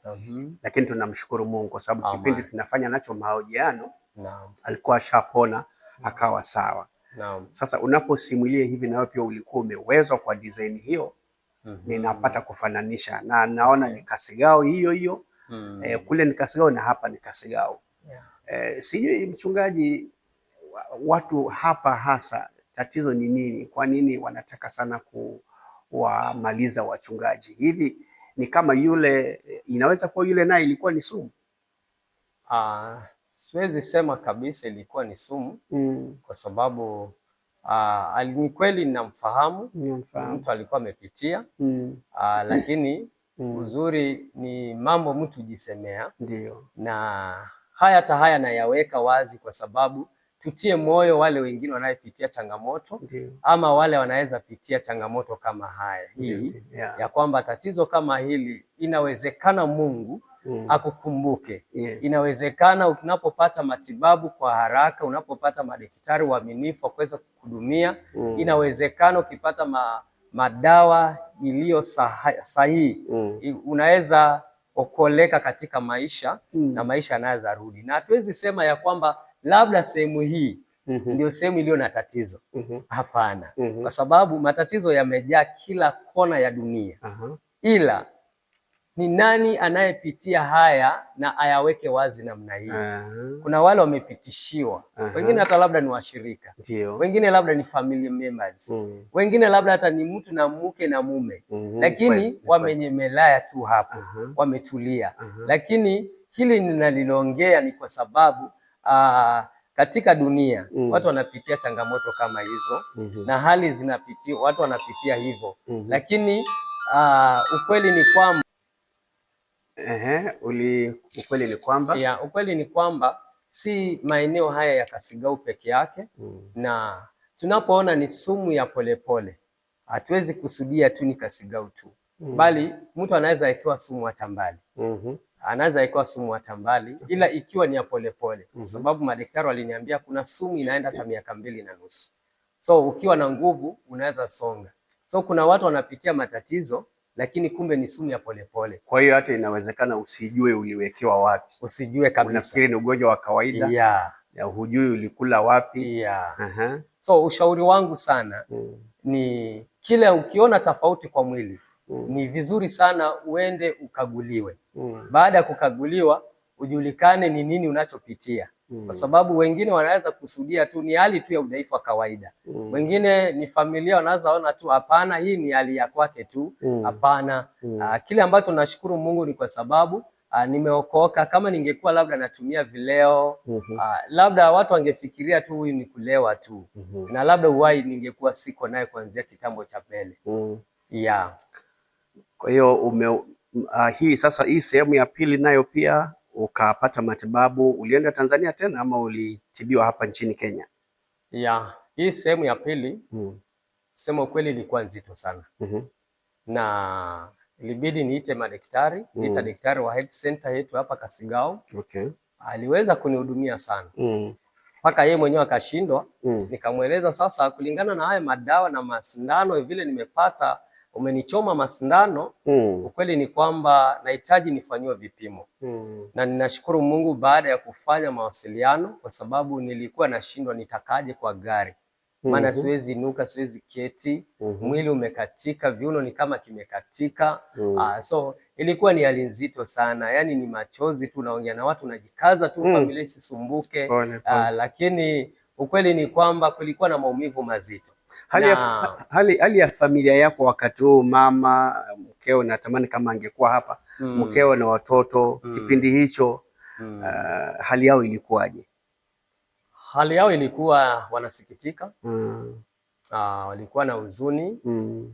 Lakini tunamshukuru Mungu kwa sababu kipindi tunafanya nacho mahojiano alikuwa ashapona, akawa sawa. Sasa unaposimulia hivi, na wewe pia ulikuwa umewezwa kwa design hiyo, ninapata kufananisha na naona ni Kasegau hiyo. Kule ni Kasegau na hapa ni Kasegau. Sijui mchungaji, watu hapa hasa tatizo ni nini? Kwa nini wanataka sana kuwamaliza wachungaji? Hivi ni kama yule, inaweza kuwa yule naye ilikuwa ni sumu? Siwezi sema kabisa ilikuwa ni sumu. Kwa sababu ni kweli ninamfahamu. Mtu alikuwa amepitia. Lakini uzuri ni mambo mtu hujisemea. Ndio. Na hata haya nayaweka wazi kwa sababu tutie moyo wale wengine wanayepitia changamoto. Ama wale wanaweza pitia changamoto kama haya hii. Ya kwamba tatizo kama hili inawezekana Mungu akukumbuke. Inawezekana unapopata matibabu kwa haraka, unapopata madaktari waaminifu wa kuweza kukuhudumia, inawezekana ukipata madawa iliyo sahihi, unaweza okoleka katika maisha, na maisha yanaweza rudi. Na hatuwezi sema ya kwamba labda sehemu hii ndio sehemu iliyo na tatizo. Hapana. Kwa sababu matatizo yamejaa kila kona ya dunia. Ila ni nani anayepitia haya na ayaweke wazi namna hii? Kuna wale wamepitishiwa. Wengine hata labda ni washirika. Wengine labda ni family members. Wengine labda hata ni mtu na mke na mume. Lakini wamenyemelea tu hapo. Wametulia. Lakini hili ninaliongea ni kwa sababu katika dunia watu wanapitia changamoto kama hizo, na hali zinapitia, watu wanapitia hivyo. Lakini ukweli ni kwamba ukweli ni kwamba si maeneo haya ya Kasegau peke yake. Na tunapoona ni sumu ya polepole, hatuwezi kusudia tu ni Kasegau tu. Bali mtu anaweza wekewa sumu hata mbali. Anaweza wekewa sumu hata mbali, ila ikiwa ni ya polepole. Kwa sababu madaktari waliniambia kuna sumu inaenda hata miaka 2.5. So ukiwa na nguvu unaweza songa. So kuna watu wanapitia matatizo, lakini kumbe ni sumu ya polepole. Kwa hiyo hata inawezekana usijue uliwekewa wapi. Usijue kabisa. Unafikiri ni ugonjwa wa kawaida. Ya hujui ulikula wapi. So ushauri wangu sana ni kile ukiona tofauti kwa mwili, ni vizuri sana uende ukaguliwe. Baada ya kukaguliwa ujulikane ni nini unachopitia. Kwa sababu wengine wanaweza kusudia tu ni hali tu ya udhaifu wa kawaida. Wengine ni familia wanaweza ona tu hapana, hii ni hali ya kwake tu. Hapana. Kile ambacho nashukuru Mungu ni kwa sababu nimeokoka. Kama ningekuwa labda natumia vileo, labda watu wangefikiria tu huyu ni kulewa tu. Na labda uhai ningekuwa siko naye kuanzia kitambo cha mbele. Kwa hiyo hii sasa, hii sehemu ya pili nayo pia ukapata matibabu, ulienda Tanzania tena ama ulitibiwa hapa nchini Kenya? Hii sehemu ya pili sema ukweli ilikuwa nzito sana. Na ilibidi niite madaktari, niita daktari wa health center yetu hapa Kasigao. Aliweza kunihudumia sana mpaka yeye mwenyewe akashindwa. Nikamweleza sasa, kulingana na haya madawa na masindano vile nimepata, umenichoma masindano, ukweli ni kwamba nahitaji nifanyiwe vipimo. Na ninashukuru Mungu baada ya kufanya mawasiliano, kwa sababu nilikuwa nashindwa nitakaje kwa gari. Maana siwezi inuka, siwezi keti, mwili umekatika, viuno ni kama kimekatika. So ilikuwa ni hali nzito sana, yani ni machozi tu, naongea na watu najikaza tu familia isisumbuke. Lakini ukweli ni kwamba kulikuwa na maumivu mazito. Hali ya familia yako wakati huu, mama, mkeo, natamani kama angekuwa hapa, mkeo na watoto kipindi hicho, hali yao ilikuwaje? Hali yao ilikuwa wanasikitika, walikuwa na huzuni,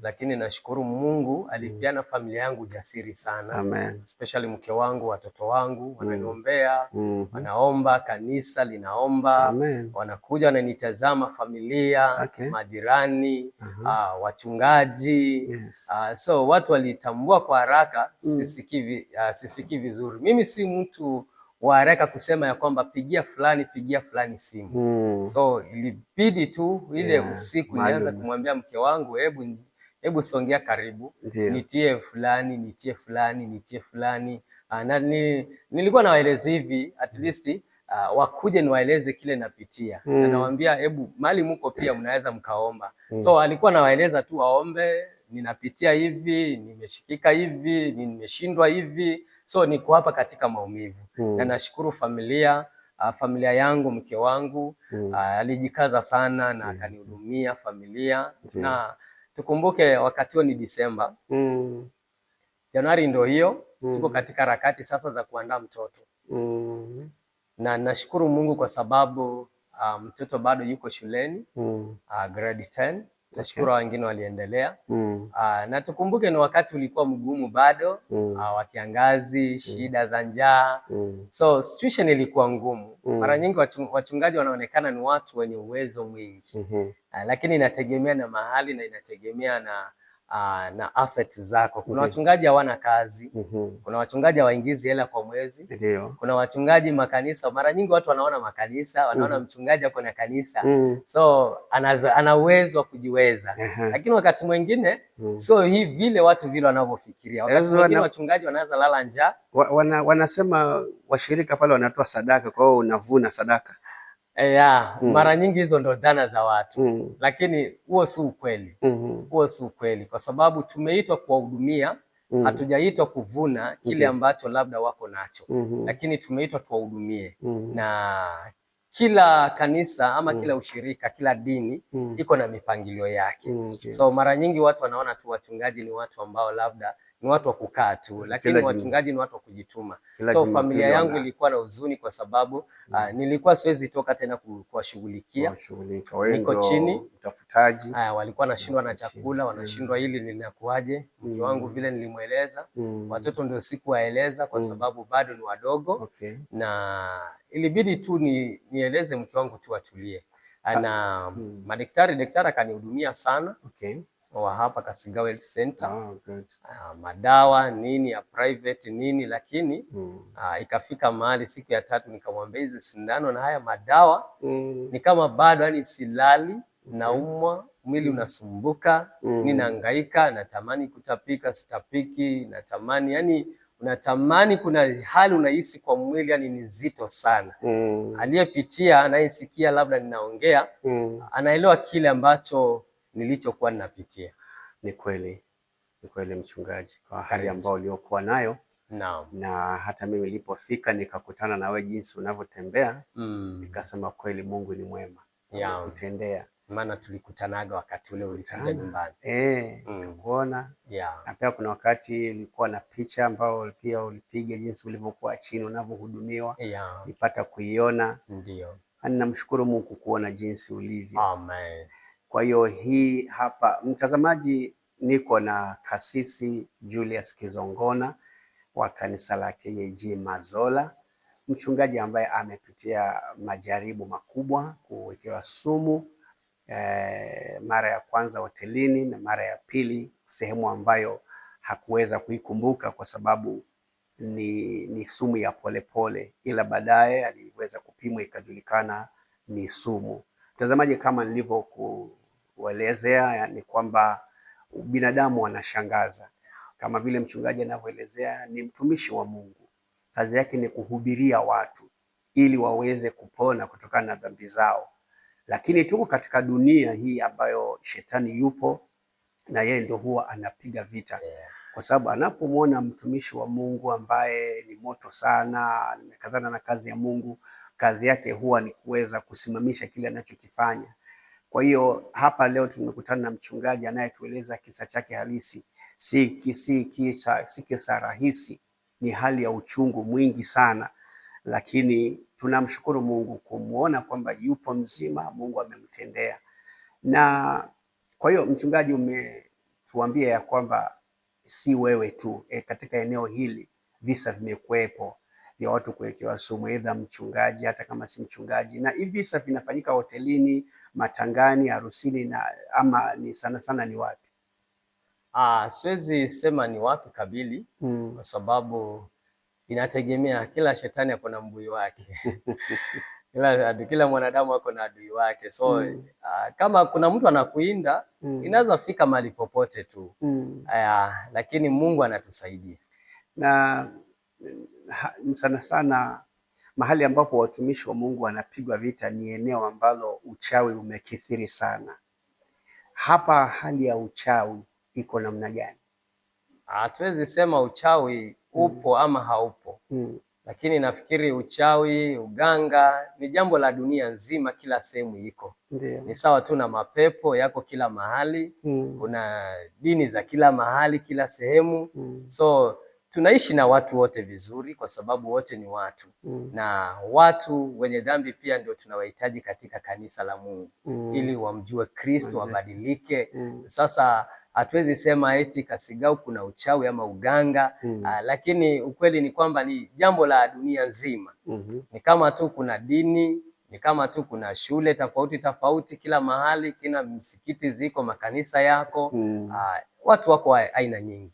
lakini nashukuru Mungu alipeana familia yangu jasiri sana. Amen. Especially mke wangu, watoto wangu wananiombea, wanaomba, kanisa linaomba. Amen. Wanakuja wananitazama familia, majirani, wachungaji. So watu walitambua kwa haraka sisikii vizuri. Mimi si mtu wa haraka kusema ya kwamba pigia fulani simu. So ilibidi tu ile usiku nianza kumwambia mke wangu, hebu songea karibu, nitie fulani. Na nilikuwa nawaeleza hivi at least wakuje niwaeleze kile napitia. Na nawaambia hebu mali mko pia mnaweza mkaomba. So alikuwa nawaeleza tu waombe, ninapitia hivi, nimeshikika hivi, nimeshindwa hivi. So niko hapa katika maumivu. Na nashukuru familia yangu, mke wangu alijikaza sana na akanihudumia familia. Na tukumbuke wakati huo ni Disemba. Januari ndio hiyo, tuko katika harakati sasa za kuandaa mtoto. Na nashukuru Mungu kwa sababu mtoto bado yuko shuleni, grade 10. Nashukuru wengine waliendelea. Na tukumbuke ni wakati ulikuwa mgumu bado, wa kiangazi, shida za njaa. So situation ilikuwa ngumu. Mara nyingi wachungaji wanaonekana ni watu wenye uwezo mwingi. Lakini inategemea na mahali na inategemea na assets zako. Kuna wachungaji hawana kazi. Kuna wachungaji hawaingizi hela kwa mwezi. Kuna wachungaji makanisa, mara nyingi watu wanaona makanisa, wanaona mchungaji ako na kanisa. So ana uwezo wa kujiweza. Lakini wakati mwingine sio hivi vile watu vile wanavyofikiria. Wakati mwingine wachungaji wanaweza lala njaa. Wanasema washirika pale wanatoa sadaka, kwa hiyo unavuna sadaka. Mara nyingi hizo ndo dhana za watu. Lakini huo si ukweli. Huo si ukweli, kwa sababu tumeitwa kuwahudumia. Hatujaitwa kuvuna kile ambacho labda wako nacho. Lakini tumeitwa tuwahudumie. Na kila kanisa ama kila ushirika, kila dini iko na mipangilio yake. So mara nyingi watu wanaona tu wachungaji ni watu ambao labda ni watu wa kukaa tu, lakini wachungaji ni watu wa kujituma. So familia yangu ilikuwa na huzuni kwa sababu nilikuwa siwezi toka tena kuwashughulikia. Niko chini, utafutaji. Walikuwa nashindwa na chakula, wanashindwa hili linakuaje. Mke wangu vile nilimweleza, watoto ndio sikuwaeleza kwa sababu bado ni wadogo. Na ilibidi tu nieleze mke wangu tu atulie. Na daktari akanihudumia sana. Wa hapa Kasigao Health Center. Madawa nini ya private nini, lakini ikafika mahali siku ya 3 nikamwambia hizi sindano na haya madawa ni kama bado, yani silali, naumwa, mwili unasumbuka, ninahangaika, natamani kutapika, sitapiki, natamani, yani unatamani, kuna hali unahisi kwa mwili, yani ni nzito sana. Aliyepitia, anayesikia labda ninaongea, anaelewa kile ambacho nilichokuwa ninapitia. Ni kweli mchungaji, kwa hali ambayo uliokuwa nayo. Na hata mimi nilipofika nikakutana na wewe jinsi unavyotembea, nikasema kweli Mungu ni mwema kutendea. Maana tulikutanaga wakati ule ulikuja nyumbani. Kuona. Na pia kuna wakati ulikuwa na picha ambao pia ulipiga jinsi ulivyokuwa chini unavyohudumiwa. Nipata kuiona. Ndio. Namshukuru Mungu kuona jinsi ulivyo. Amen. Kwa hiyo hii hapa mtazamaji, niko na Kasisi Julius Kizongona wa kanisa la KAG Mazola, mchungaji ambaye amepitia majaribu makubwa, kuwekewa sumu mara ya kwanza hotelini na mara ya pili sehemu ambayo hakuweza kuikumbuka kwa sababu ni sumu ya polepole, ila baadaye aliweza kupimwa ikajulikana ni sumu. Mtazamaji, kama nilivyokuelezea ni kwamba binadamu wanashangaza. Kama vile mchungaji anavyoelezea, ni mtumishi wa Mungu, kazi yake ni kuhubiria watu ili waweze kupona kutokana na dhambi zao, lakini tuko katika dunia hii ambayo shetani yupo na yeye ndio huwa anapiga vita, kwa sababu anapomwona mtumishi wa Mungu ambaye ni moto sana, amekazana na kazi ya Mungu, kazi yake huwa ni kuweza kusimamisha kile anachokifanya. Kwa hiyo hapa leo tumekutana na mchungaji anayetueleza kisa chake halisi. Si kisa rahisi, ni hali ya uchungu mwingi sana, lakini tunamshukuru Mungu kumuona kwamba yupo mzima, Mungu amemtendea. Na kwa hiyo mchungaji, umetuambia ya kwamba si wewe tu, katika eneo hili visa vimekuwepo vya watu kuwekewa sumu, aidha mchungaji hata kama si mchungaji, na hivi visa vinafanyika hotelini, matangani, harusini, na ama ni sana sana ni wapi? Siwezi sema ni wapi kabili, kwa sababu inategemea, kila shetani ako na mbuyu wake kila mwanadamu ako na adui wake. So kama kuna mtu anakuinda, inaweza fika mahali popote tu. Lakini Mungu anatusaidia. Na sana sana mahali ambapo watumishi wa Mungu wanapigwa vita ni eneo ambalo uchawi umekithiri sana. Hapa hali ya uchawi iko namna gani? Hatuwezi sema uchawi upo ama haupo. Lakini nafikiri uchawi, uganga ni jambo la dunia nzima, kila sehemu iko. Ni sawa tu na mapepo yako kila mahali. Kuna dini za kila mahali, kila sehemu. So tunaishi na watu wote vizuri kwa sababu wote ni watu. Na watu wenye dhambi pia ndio tunawahitaji katika kanisa la Mungu, ili wamjue Kristo, wabadilike. Sasa hatuwezi sema eti Kasigau kuna uchawi ama uganga. Lakini ukweli ni kwamba ni jambo la dunia nzima. Ni kama tu kuna dini, ni kama tu kuna shule tofauti tofauti kila mahali, kina msikiti ziko, makanisa yako. Watu wako aina nyingi.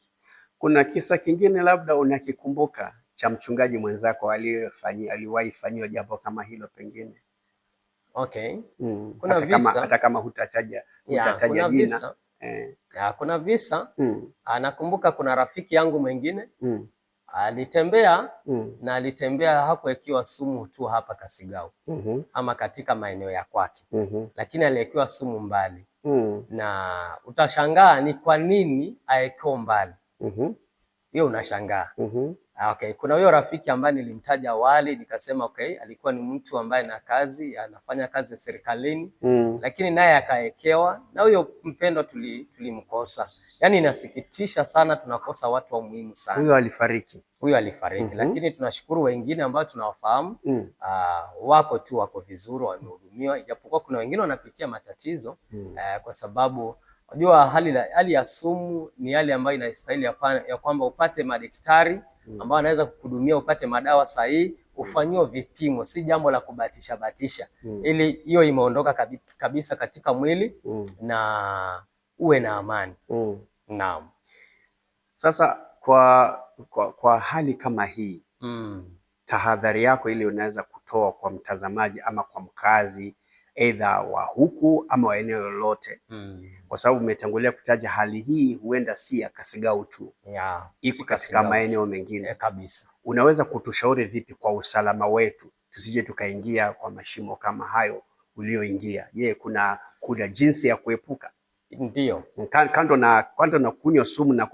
Kuna kisa kingine labda unakikumbuka cha mchungaji mwenzako aliwahi fanyiwa jambo kama hilo pengine? Okay. Kuna visa, hata kama hutataja jina. Kuna visa. Nakumbuka kuna rafiki yangu mwingine alitembea na alitembea hakuwekewa sumu tu hapa Kasigau ama katika maeneo ya kwake, lakini aliwekewa sumu mbali. Na utashangaa ni kwa nini awekewa mbali. Hiyo unashangaa. Okay, kuna huyo rafiki ambaye nilimtaja awali, nikasema okay, alikuwa ni mtu ambaye anafanya kazi serikalini, lakini naye akaekewa, na huyo mpendwa tulimkosa. Yaani inasikitisha sana, tunakosa watu wa muhimu sana. Huyo alifariki. Lakini tunashukuru wengine ambao tunawafahamu, wako vizuri, wamehudumiwa, ijapokuwa kuna wengine wanapitia matatizo. Kwa sababu unajua hali ya sumu ni hali ambayo inastahili ya kwamba upate madaktari ambao anaweza kukuhudumia, upate madawa sahihi, ufanyiwe vipimo, si jambo la kubatisha ili hiyo imeondoka kabisa katika mwili na uwe na amani. Naam. Sasa kwa hali kama hii, tahadhari yako ili unaweza kutoa kwa mtazamaji ama kwa mkazi aidha wa huku ama wa eneo lolote, kwa sababu umetangulia kutaja hali hii huenda si ya Kasigau tu, iko katika maeneo mengine kabisa. Unaweza kutushauri vipi kwa usalama wetu, tusije tukaingia kwa mashimo kama hayo ulioingia? Je, kuna jinsi ya kuepuka? Ndio. Kando na kunywa sumu na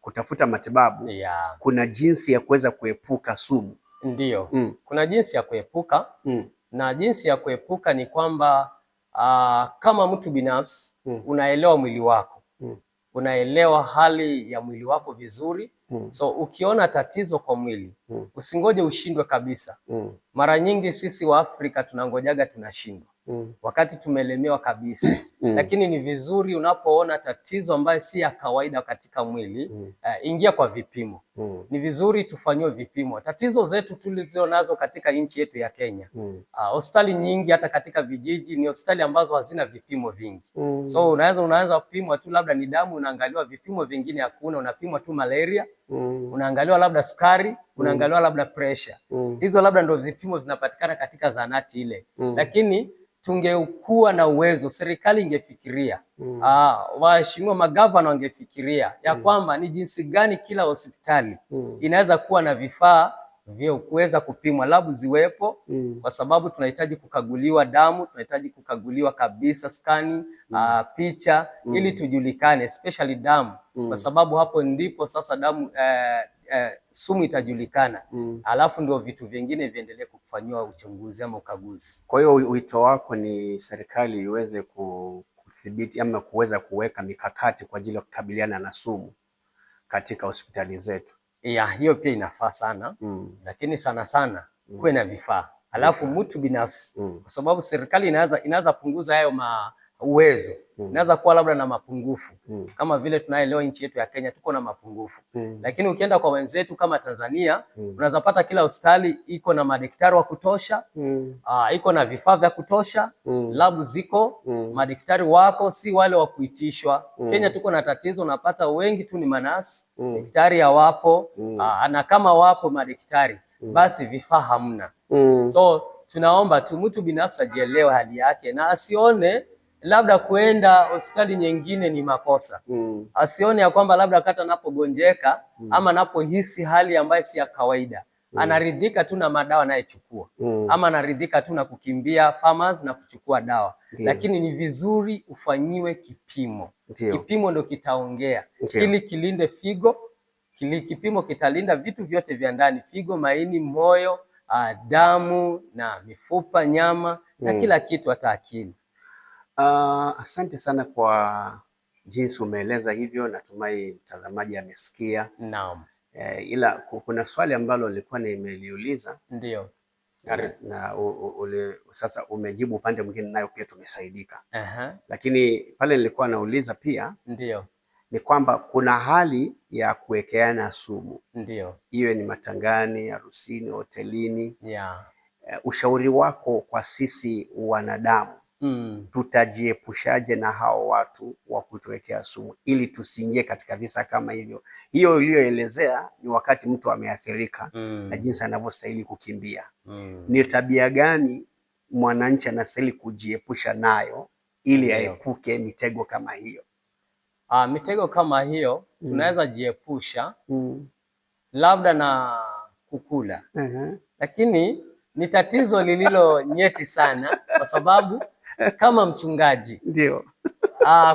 kutafuta matibabu, kuna jinsi ya kuweza kuepuka sumu? Ndio. Kuna jinsi ya kuepuka. Na jinsi ya kuepuka ni kwamba kama mtu binafsi unaelewa mwili wako, unaelewa hali ya mwili wako vizuri. So ukiona tatizo kwa mwili, usingoje ushindwe kabisa. Mara nyingi sisi wa Afrika tunangojaga tunashindwa. wakati tumelemewa kabisa. Lakini ni vizuri unapoona tatizo ambayo si ya kawaida katika mwili, ingia kwa vipimo. Ni vizuri tufanyiwe vipimo. Tatizo zetu tulizo nazo katika nchi yetu ya Kenya, hospitali nyingi hata katika vijiji ni hospitali ambazo hazina vipimo vingi. So unaanza kupimwa tu labda ni damu, unaangaliwa, vipimo vingine hakuna, unapimwa tu malaria, unaangaliwa labda sukari, unaangaliwa labda pressure. Hizo labda ndio vipimo vinapatikana katika zahanati ile. Lakini tungekuwa na uwezo, serikali ingefikiria, waheshimiwa magavana wangefikiria ya kwamba ni jinsi gani kila hospitali inaweza kuwa na vifaa vya kuweza kupimwa, labu ziwepo, kwa sababu tunahitaji kukaguliwa damu, tunahitaji kukaguliwa kabisa skani, picha, ili tujulikane, especially damu, kwa sababu hapo ndipo sasa damu sumu itajulikana. Alafu ndio vitu vingine viendelee kufanyiwa uchunguzi ama ukaguzi. Kwa hiyo wito wako ni serikali iweze kudhibiti ama kuweza kuweka mikakati kwa ajili ya kukabiliana na sumu katika hospitali zetu. Hiyo pia inafaa sana, lakini sana sana kuwe na vifaa. Alafu mtu binafsi, kwa sababu serikali inaweza punguza hayo uwezo. Inaweza kuwa labda na mapungufu. Kama vile tunaelewa nchi yetu ya Kenya tuko na mapungufu. Lakini ukienda kwa wenzetu kama Tanzania, unaweza pata kila hospitali iko na madaktari wa kutosha, iko na vifaa vya kutosha, labu ziko, madaktari wako, si wale wa kuitishwa. Kenya tuko na tatizo, unapata wengi tu ni manasi, daktari hawapo, na kama wapo madaktari, basi vifaa hamna. So tunaomba tu mtu binafsi ajielewe hali yake na asione labda kuenda hospitali nyingine ni makosa. Asione ya kwamba labda wakati anapogonjeka ama anapohisi hali ambayo si ya kawaida, anaridhika tu na madawa anayechukua, ama anaridhika tu na kukimbia farmers na kuchukua dawa. Lakini ni vizuri ufanyiwe kipimo. Kipimo ndio kitaongea, ili kilinde figo, kipimo kitalinda vitu vyote vya ndani, figo, maini, moyo, damu na mifupa, nyama na kila kitu, hata akili. Asante sana kwa jinsi umeeleza hivyo, natumai mtazamaji amesikia. Naam. Ila kuna swali ambalo nilikuwa nimeliuliza. Ndio. Na sasa umejibu upande mwingine, nayo pia tumesaidika. Lakini pale nilikuwa nauliza pia, ndio, ni kwamba kuna hali ya kuwekeana sumu. Ndio. Iwe ni matangani, harusini, hotelini. Ushauri wako kwa sisi wanadamu, tutajiepushaje na hao watu wa kutuwekea sumu ili tusiingie katika visa kama hivyo? Hiyo uliyoelezea ni wakati mtu ameathirika na jinsi anavyostahili kukimbia. Ni tabia gani mwananchi anastahili kujiepusha nayo ili aepuke mitego kama hiyo? Mitego kama hiyo tunaweza jiepusha labda na kukula. Lakini ni tatizo lililo nyeti sana, kwa sababu kama mchungaji, ndio,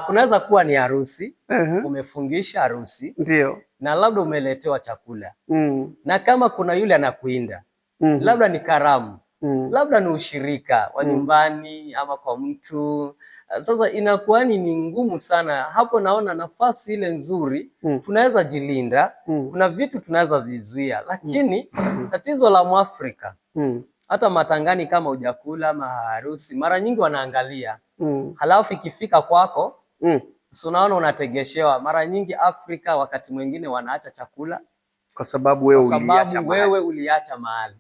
kunaweza kuwa ni harusi, umefungisha harusi, ndio, na labda umeletewa chakula, na kama kuna yule anakuinda, labda ni karamu, labda ni ushirika wa nyumbani ama kwa mtu. Sasa inakuwa ni ngumu sana hapo. Naona nafasi ile nzuri, tunaweza jilinda, kuna vitu tunaweza zizuia, lakini tatizo la Mwafrika, hata matangani kama hujakula ama harusi, mara nyingi wanaangalia, halafu ikifika kwako, so unaona unategeshewa. Mara nyingi Afrika wakati mwingine wanaacha chakula kwa sababu wewe uliacha mahali.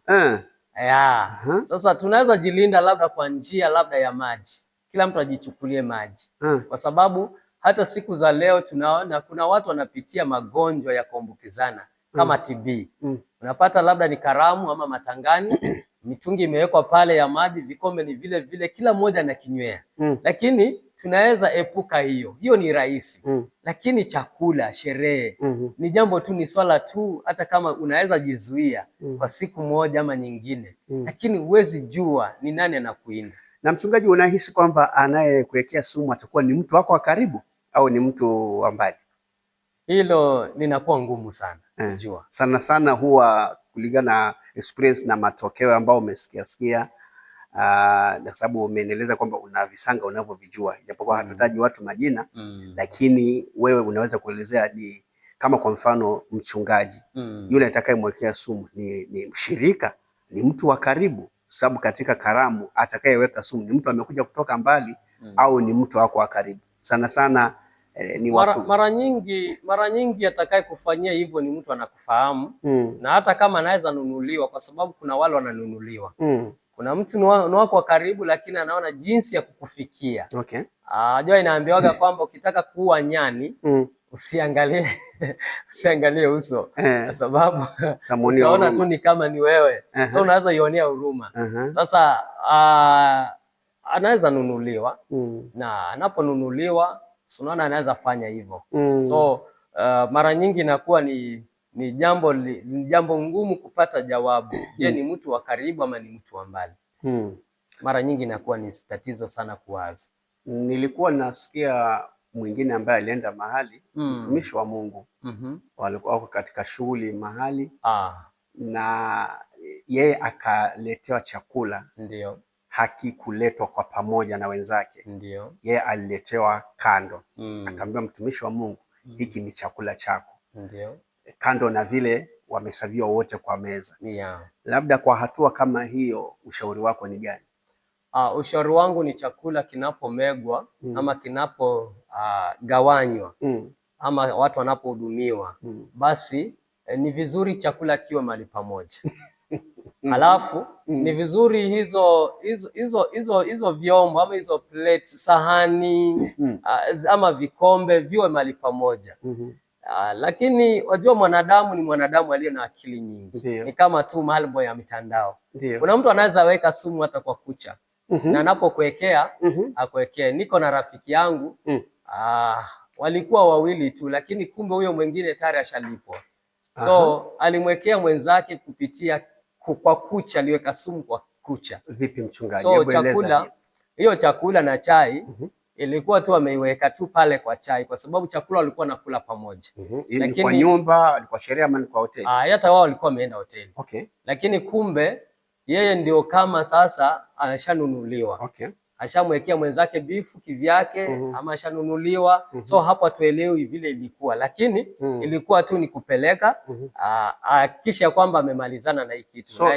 Sasa tunaweza jilinda labda kwa njia labda ya maji. Kila mtu ajichukulie maji. Kwa sababu hata siku za leo tunaona kuna watu wanapitia magonjwa ya kuambukizana kama TB. Unapata labda ni karamu ama matangani, mitungi imewekwa pale ya maji, vikombe ni vile vile, kila mmoja anakinywea. Lakini tunaweza epuka hiyo. Hiyo ni rahisi. Lakini chakula, sherehe, ni jambo tu, ni swala tu, hata kama unaweza jizuia kwa siku moja ama nyingine. Lakini huwezi jua ni nani anakuinda. Na mchungaji, unahisi kwamba anayekuwekea sumu atakuwa ni mtu wako wa karibu au ni mtu wa mbali? Hilo linakuwa ngumu sana kujua. Sana sana huwa kulingana na experience na matokeo ambayo umesikia, na sababu umenieleza kwamba una visanga unavyovijua, japokuwa hatutaji watu majina, lakini wewe unaweza kuelezea ni kama kwa mfano mchungaji, yule atakayemwekea sumu ni mshirika, ni mtu wa karibu, sababu katika karamu atakayeweka sumu ni mtu amekuja kutoka mbali au ni mtu wako wa karibu. Sana sana ni watu. Mara nyingi atakaye kufanyia hivyo ni mtu anakufahamu na hata kama anaweza nunuliwa, kwa sababu kuna wale wananunuliwa. Kuna mtu ni wako wa karibu lakini anaona jinsi ya kukufikia. Okay. Jua inaambiwaga kwamba ukitaka kuua nyani usiangalie uso, kwa sababu utaona tu ni kama ni wewe. So unaweza ionea huruma. Sasa anaweza nunuliwa na anaponunuliwa unaona anaweza fanya hivyo. So mara nyingi inakuwa ni jambo ngumu kupata jawabu. Je, ni mtu wa karibu ama ni mtu wa mbali? Mara nyingi inakuwa ni tatizo sana kuwaza. Nilikuwa nasikia mwingine ambaye alienda mahali, mtumishi wa Mungu, walikuwa wako katika shughuli mahali, na yeye akaletewa chakula. Ndio. Hakikuletwa kwa pamoja na wenzake. Ndio. Yeye aliletewa kando. Akaambiwa, mtumishi wa Mungu, hiki ni chakula chako. Ndio. Kando na vile wamesaviwa wote kwa meza. Yeah. Labda kwa hatua kama hiyo, ushauri wako ni gani? Ushauri wangu ni chakula kinapomegwa ama kinapo gawanywa ama watu wanapohudumiwa, basi ni vizuri chakula kiwe mahali pamoja. Halafu ni vizuri hizo vyombo ama hizo plates, sahani ama vikombe viwe mahali pamoja. Lakini wajua mwanadamu ni mwanadamu aliye na akili nyingi. Ni kama tu mambo ya mitandao. Kuna mtu anaweza weka sumu hata kwa kucha. Na anapokuwekea akuwekee. Niko na rafiki yangu walikuwa wawili tu, lakini kumbe huyo mwingine tayari ashalipwa. So alimwekea mwenzake kupitia kwa kucha, aliweka sumu kwa kucha. Vipi mchungaji? So chakula na chai ilikuwa tu ameiweka tu pale kwa chai, kwa sababu chakula walikuwa nakula pamoja. Lakini kwa nyumba, kwa sherehe ama kwa hoteli? Hata wao walikuwa wameenda hoteli. Okay. Lakini kumbe yeye ndio kama sasa ashanunuliwa. Okay. Ashamwekea mwenzake bifu kivyake ama ashanunuliwa. So hapo hatuelewi vile ilikuwa, lakini ilikuwa tu ni kupeleka kisha kwamba amemalizana na hii kitu. So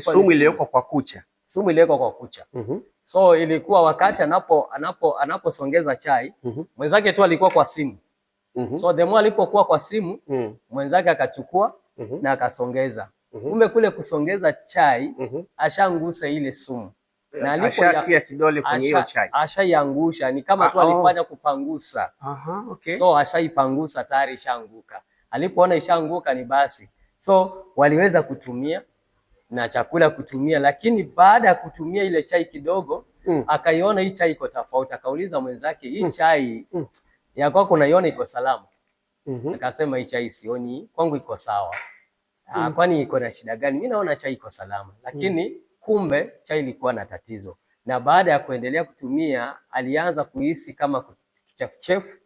sumu iliyoko kwa kucha. Sumu iliyoko kwa kucha. So ilikuwa wakati anaposongeza chai, mwenzake tu alikuwa kwa simu. So demo alipokuwa kwa simu, mwenzake akachukua na akasongeza. Kumbe kule kusongeza chai ashangusa ile sumu. Na alipotia kidole kwenye hiyo chai. Ashaiangusha, ni kama tu alifanya kupangusa. Okay. So ashaipangusa tayari ishaanguka. Alipoona ishaanguka ni basi. So waliweza kutumia na chakula kutumia, lakini baada ya kutumia ile chai kidogo akaiona hii chai iko tofauti. Akauliza mwenzake, hii chai ya kwako unaiona iko salama? Akasema, hii chai sioni, kwangu iko sawa. Kwani iko na shida gani? Mimi naona chai iko salama. Lakini kumbe chai ilikuwa na tatizo. Na baada ya kuendelea kutumia alianza kuhisi kama kichefuchefu,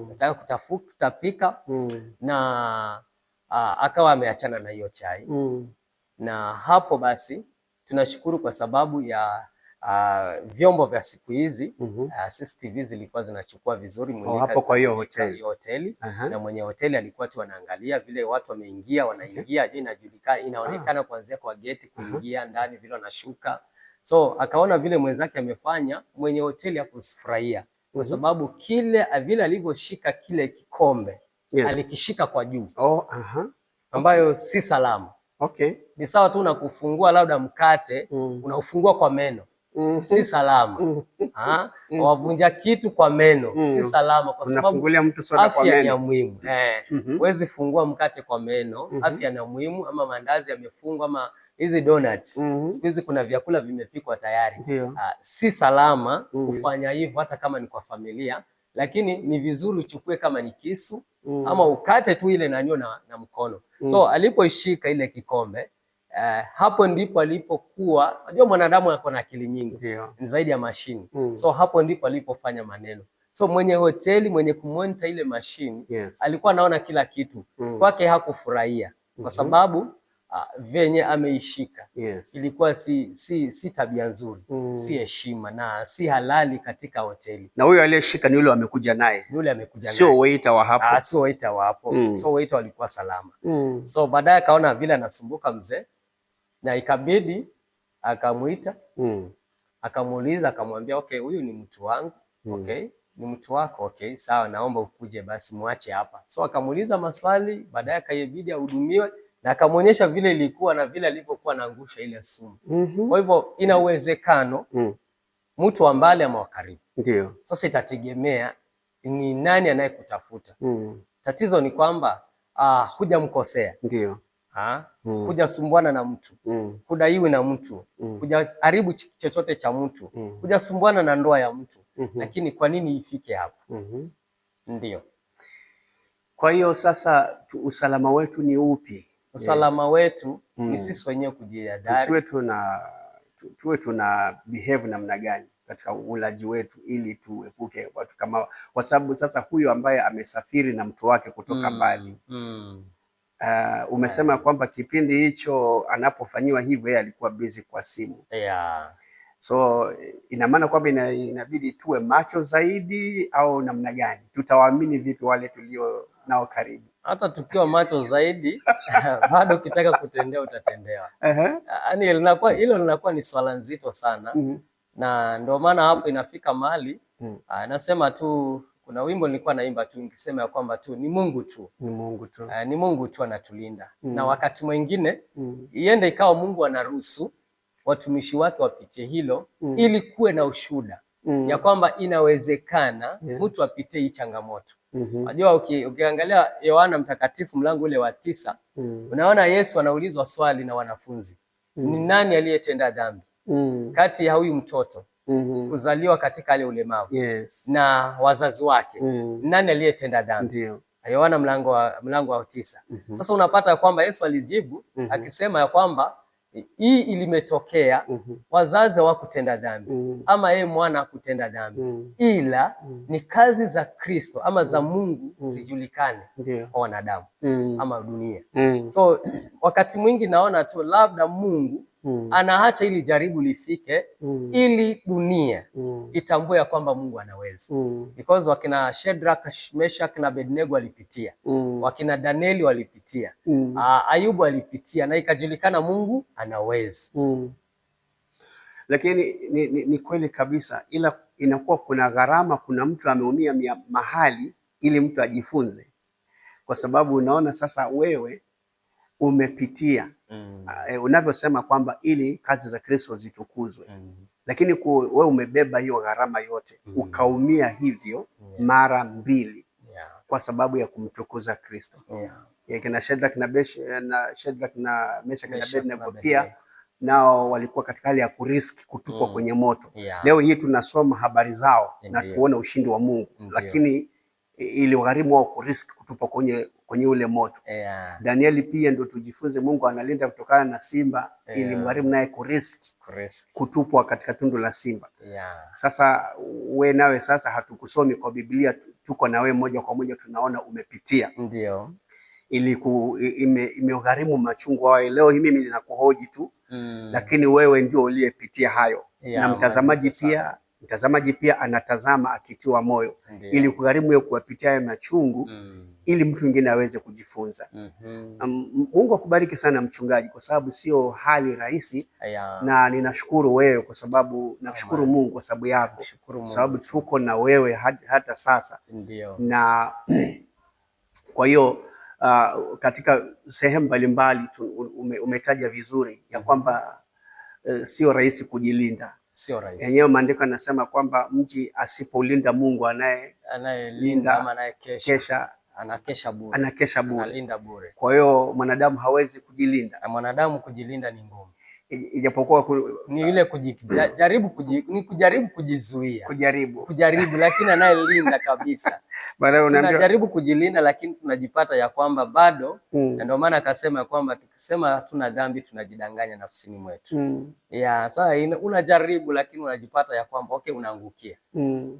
nataka kutapika, na akawa ameachana na hiyo chai. Na hapo basi tunashukuru kwa sababu ya vyombo vya siku hizi, CCTV zilikuwa zinachukua vizuri hapo kwa hiyo hoteli. Na mwenye hoteli alikuwa tu anaangalia vile watu wameingia, wanaingia, inajulikana, inaonekana kuanzia kwa geti kuingia ndani vile wanashuka. So akaona vile mwenzake amefanya, mwenye hoteli hakufurahia kwa sababu kile vile alivyoshika kile kikombe, alikishika kwa juu, ambayo si salama. Okay. Ni sawa tu na kufungua labda mkate, unaufungua kwa meno. Si salama. Wavunja kitu kwa meno. Si salama, kwa sababu afya ni muhimu. Huwezi fungua mkate kwa meno. Afya ni muhimu. Ama mandazi yamefungwa ama hizi donuts. Siku hizi kuna vyakula vimepikwa tayari. Si salama kufanya hivyo hata kama ni kwa familia, lakini ni vizuri uchukue kama ni kisu ama ukate tu ile na mkono. So alipoishika ile kikombe, hapo ndipo alipokuwa, unajua mwanadamu ako na akili nyingi, ni zaidi ya mashini. So hapo ndipo alipofanya maneno. So mwenye hoteli, mwenye kumonita ile mashini, alikuwa anaona kila kitu. Kwake hakufurahia kwa sababu venye ameishika ilikuwa si tabia nzuri, si heshima na si halali katika hoteli. Na huyo aliyeshika ni yule amekuja naye. Sio waiter wa hapo. Sio waiter wa hapo. So waiter walikuwa salama. So baadaye akaona vile anasumbuka mzee, na ikabidi Akamuita, akamuuliza, akamwambia okay, huyu ni mtu wangu. Okay, ni mtu wako. Okay, sawa, naomba ukuje basi, muache hapa. So akamuuliza maswali, baadaye akaibidi ahudumiwe na akamwonyesha vile ilikuwa na vile alivyokuwa anaangusha ile sumu. Kwa hivyo ina uwezekano mtu wa mbali ama wa karibu. Ndio. Sasa itategemea ni nani anayekutafuta. Tatizo ni kwamba hujamkosea. Ndio. Hujasumbuana na mtu, hudaiwi na mtu, hujaharibu chochote cha mtu, hujasumbuana na ndoa ya mtu. Lakini kwa nini ifike hapo? Ndio. Kwa hiyo sasa usalama wetu ni upi? Usalama wetu ni sisi wenyewe kujihadhari. Tuwe tuna behave namna gani katika ulaji wetu ili tuepuke watu kama, kwa sababu sasa huyo ambaye amesafiri na mtu wake kutoka mbali umesema kwamba kipindi hicho anapofanyiwa hivyo yeye alikuwa busy kwa simu. So ina maana kwamba inabidi tuwe macho zaidi au namna gani? Tutawaamini vipi wale tulio nao karibu? Hata tukiwa macho zaidi bado ukitaka kutendewa utatendewa. Yaani hilo linakuwa ni swala nzito sana. Na ndio maana hapo inafika mahali nasema tu, kuna wimbo nilikuwa naimba tu nikisema ya kwamba tu ni Mungu tu. Ni Mungu tu anatulinda. Na wakati mwingine iende ikawa Mungu anaruhusu watumishi wake wapitie hilo ili kuwe na ushuhuda ya kwamba inawezekana mtu apitie hii changamoto. Unajua ukiangalia Yohana Mtakatifu mlango ule wa 9 unaona Yesu anaulizwa swali na wanafunzi. Ni nani aliyetenda dhambi kati ya huyu mtoto kuzaliwa katika ile ulemavu na wazazi wake? Nani aliyetenda dhambi? Yohana mlango wa 9. Sasa unapata kwamba Yesu alijibu akisema ya kwamba hii ilimetokea wazazi hawakutenda dhambi ama yeye mwana hakutenda dhambi, ila ni kazi za Kristo ama za Mungu zijulikane kwa wanadamu ama dunia. So wakati mwingi naona tu labda Mungu anaacha ili jaribu lifike ili dunia itambue ya kwamba Mungu anaweza. Because wakina Shadrach, Meshach na Abednego walipitia, wakina Danieli walipitia, Ayubu alipitia na ikajulikana Mungu anaweza. Lakini ni kweli kabisa, ila inakuwa kuna gharama, kuna mtu ameumia mahali ili mtu ajifunze, kwa sababu unaona sasa wewe umepitia unavyosema kwamba ili kazi za Kristo zitukuzwe, lakini wewe umebeba hiyo gharama yote ukaumia hivyo mara mbili kwa sababu ya kumtukuza Kristo. Kina Shadrach na Meshach na Abednego pia nao walikuwa katika hali ya kuriski kutupwa kwenye moto. Leo hii tunasoma habari zao na tuone ushindi wa Mungu, lakini ili gharimu wao kuriski kutupwa kwenye ule moto. Danieli pia ndio tujifunze Mungu analinda kutokana na simba, ili mgharimu naye kuriski kutupwa katika tundu la simba. Sasa we nawe sasa hatukusomi kwa Biblia, tuko na we moja kwa moja, tunaona umepitia. Ndio. Ili imegharimu machungu hayo. Leo hii mimi ninakuhoji tu lakini wewe ndio uliyepitia hayo. Na mtazamaji pia anatazama akitiwa moyo. Ili kugharimu hiyo kuwapitia hayo machungu ili mtu mwingine aweze kujifunza. Mungu akubariki sana mchungaji, kwa sababu sio hali rahisi. Na ninashukuru wewe kwa sababu nashukuru Mungu kwa sababu yako, kwa sababu tuko na wewe hata sasa. Na kwa hiyo katika sehemu mbalimbali umetaja vizuri ya kwamba sio rahisi kujilinda. Sio rahisi. Yenyewe maandiko yanasema kwamba mji asipolinda Mungu anayelinda ama anayekesha anakesha bure. Analinda bure. Kwa hiyo mwanadamu hawezi kujilinda. Na mwanadamu kujilinda ni ngumu. Ijapokuwa ni ile kujaribu kujizuia. Kujaribu lakini anayelinda kabisa. Tunajaribu kujilinda lakini tunajipata ya kwamba bado, na ndio maana akasema kwamba tukisema hatuna dhambi tunajidanganya nafsini mwetu. Sasa unajaribu lakini unajipata ya kwamba okay, unaangukia.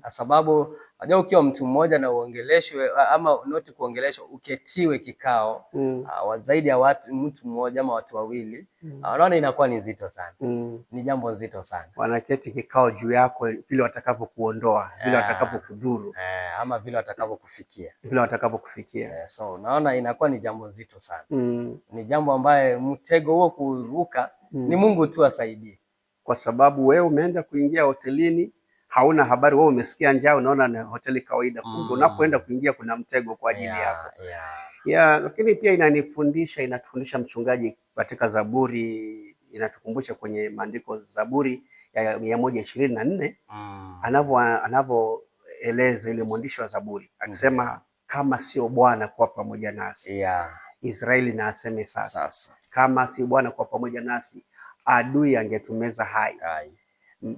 Kwa sababu unajua ukiwa mtu mmoja na uongeleshwe ama not kuongeleshwa, uketiwe kikao zaidi ya mtu mmoja ama watu wawili, unaona inakuwa ni nzito sana. Ni jambo nzito sana. Wanaketi kikao juu yako vile watakavyokuondoa, vile watakavyokudhuru, ama vile watakavyokufikia. So unaona inakuwa ni jambo nzito sana. Ni jambo ambaye mtego huo kuruka ni Mungu tu asaidie. kwa sababu wewe umeenda kuingia hotelini, hauna habari, wewe umesikia njaa, unaona ni hoteli kawaida, kumbe unapoenda kuingia kuna mtego kwa ajili yako. Lakini pia inatufundisha mchungaji katika Zaburi, inatukumbusha kwenye maandiko Zaburi ya 124 anavyoeleza ile mwandishi wa Zaburi akisema, kama sio Bwana kwa pamoja nasi, Israeli na aseme sasa, kama si Bwana kwa pamoja nasi, adui angetumeza hai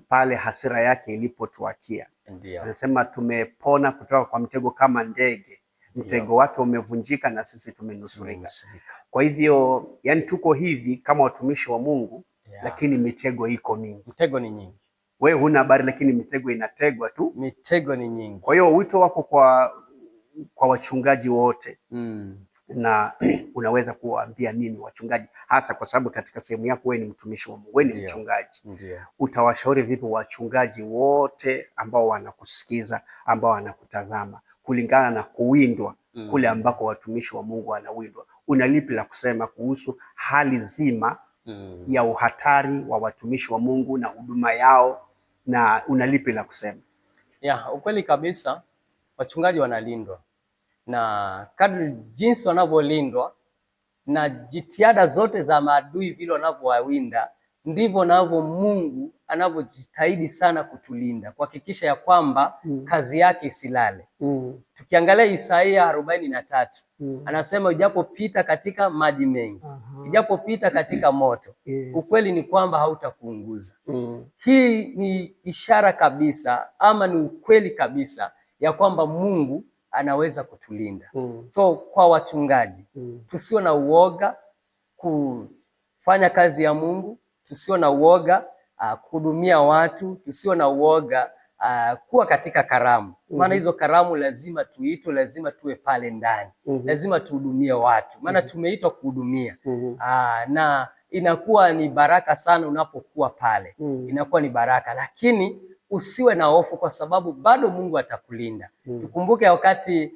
pale hasira yake ilipotuakia. Anasema tumepona kutoka kwa mtego kama ndege, mtego wake umevunjika na sisi tumenusurika. Kwa hivyo yani tuko hivi kama watumishi wa Mungu, lakini mitego iko mingi. Mitego ni nyingi. Wewe huna habari, lakini mitego inategwa tu. Mitego ni nyingi. Kwa hiyo wito wako kwa wachungaji wote na unaweza kuwaambia nini wachungaji, hasa kwa sababu katika sehemu yako wewe ni mtumishi wa Mungu, wewe ni mchungaji. Utawashauri vipi wachungaji wote ambao wanakusikiza, ambao wanakutazama, kulingana na kuwindwa kule ambako watumishi wa Mungu wanawindwa? Una lipi la kusema kuhusu hali zima ya uhatari wa watumishi wa Mungu na huduma yao, na una lipi la kusema? Ukweli kabisa, wachungaji wanalindwa, na kadri jinsi wanavyolindwa na jitihada zote za maadui vile wanavyowawinda, ndivyo navyo Mungu anavyojitahidi sana kutulinda, kuhakikisha ya kwamba kazi yake isilale. Tukiangalia Isaia 43 anasema, ujapopita katika maji mengi, ujapopita katika moto, ukweli ni kwamba hautakuunguza. Hii ni ishara kabisa, ama ni ukweli kabisa ya kwamba Mungu anaweza kutulinda. So kwa wachungaji tusio na uoga kufanya kazi ya Mungu, tusio na uoga kuhudumia watu, tusio na uoga kuwa katika karamu. Maana hizo karamu lazima tuitwe, lazima tuwe pale ndani, lazima tuhudumie watu, maana tumeitwa kuhudumia. Na inakuwa ni baraka sana unapokuwa pale, inakuwa ni baraka, lakini usiwe na hofu kwa sababu bado Mungu atakulinda. Tukumbuke wakati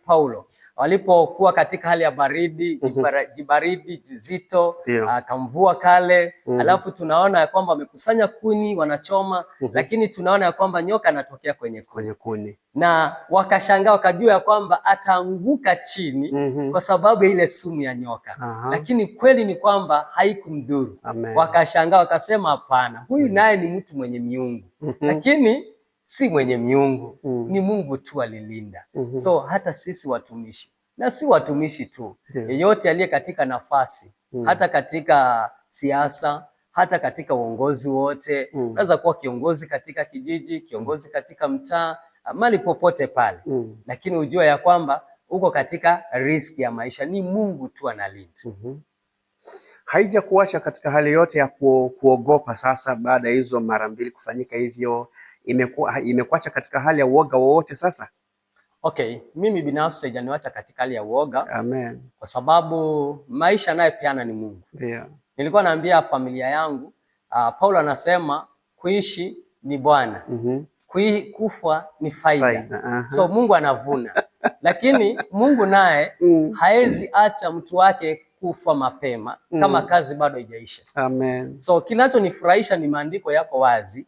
Paulo walipokuwa katika hali ya baridi, jibaridi jizito, akamvua kale, alafu tunaona ya kwamba wamekusanya kuni wanachoma, lakini tunaona ya kwamba nyoka anatokea kwenye kuni. Na wakashangaa, wakajua ya kwamba ataanguka chini kwa sababu ya ile sumu ya nyoka. Lakini kweli ni kwamba haikumdhuru. Wakashangaa, wakasema hapana, huyu naye ni mtu mwenye miungu. Lakini si mwenye miungu, ni Mungu tu alilinda. So hata sisi watumishi, na si watumishi tu, yeyote aliye katika nafasi, hata katika siasa, hata katika uongozi wote, unaweza kuwa kiongozi katika kijiji, kiongozi katika mtaa, mali popote pale, lakini ujue ya kwamba uko katika riski ya maisha, ni Mungu tu analinda. Haija kuacha katika hali yote ya kuogopa. Sasa baada ya hizo mara mbili kufanyika hivyo, imekuacha katika hali ya uoga wowote sasa? Okay, mimi binafsi haijaniacha katika hali ya uoga. Amen. Kwa sababu maisha naye peana ni Mungu. Nilikuwa naambia familia yangu, Paulo anasema kuishi ni Bwana, kufa ni faida. So Mungu anavuna. Lakini Mungu naye haezi acha mtu wake kufa mapema kama kazi bado haijaisha. Amen. So kinachonifurahisha ni maandiko yako wazi,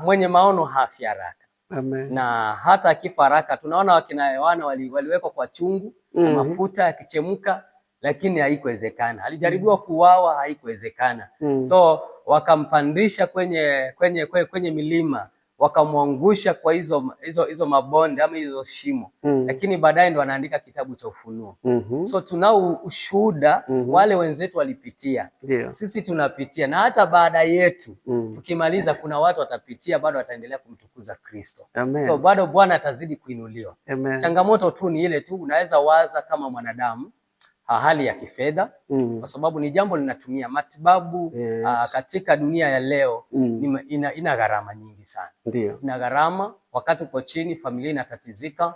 mwenye maono hafi haraka. Amen. Na hata akifa haraka, tunaona wakina Yohana waliwekwa kwa chungu na mafuta yakichemka, lakini haikuwezekana. Alijaribiwa kuuawa, haikuwezekana. So wakampandisha kwenye milima, wakamwangusha kwa hizo mabonde ama hizo shimo, lakini baadaye ndo anaandika kitabu cha Ufunuo. So tunao ushuhuda, wale wenzetu walipitia, sisi tunapitia, na hata baada yetu tukimaliza, kuna watu watapitia, bado wataendelea kumtukuza Kristo. So bado Bwana atazidi kuinuliwa. Changamoto tu ni ile tu, unaweza waza kama mwanadamu hali ya kifedha, kwa sababu ni jambo linatumia matibabu. Katika dunia ya leo ina gharama nyingi sana. Ina gharama, wakati uko chini, familia inatatizika.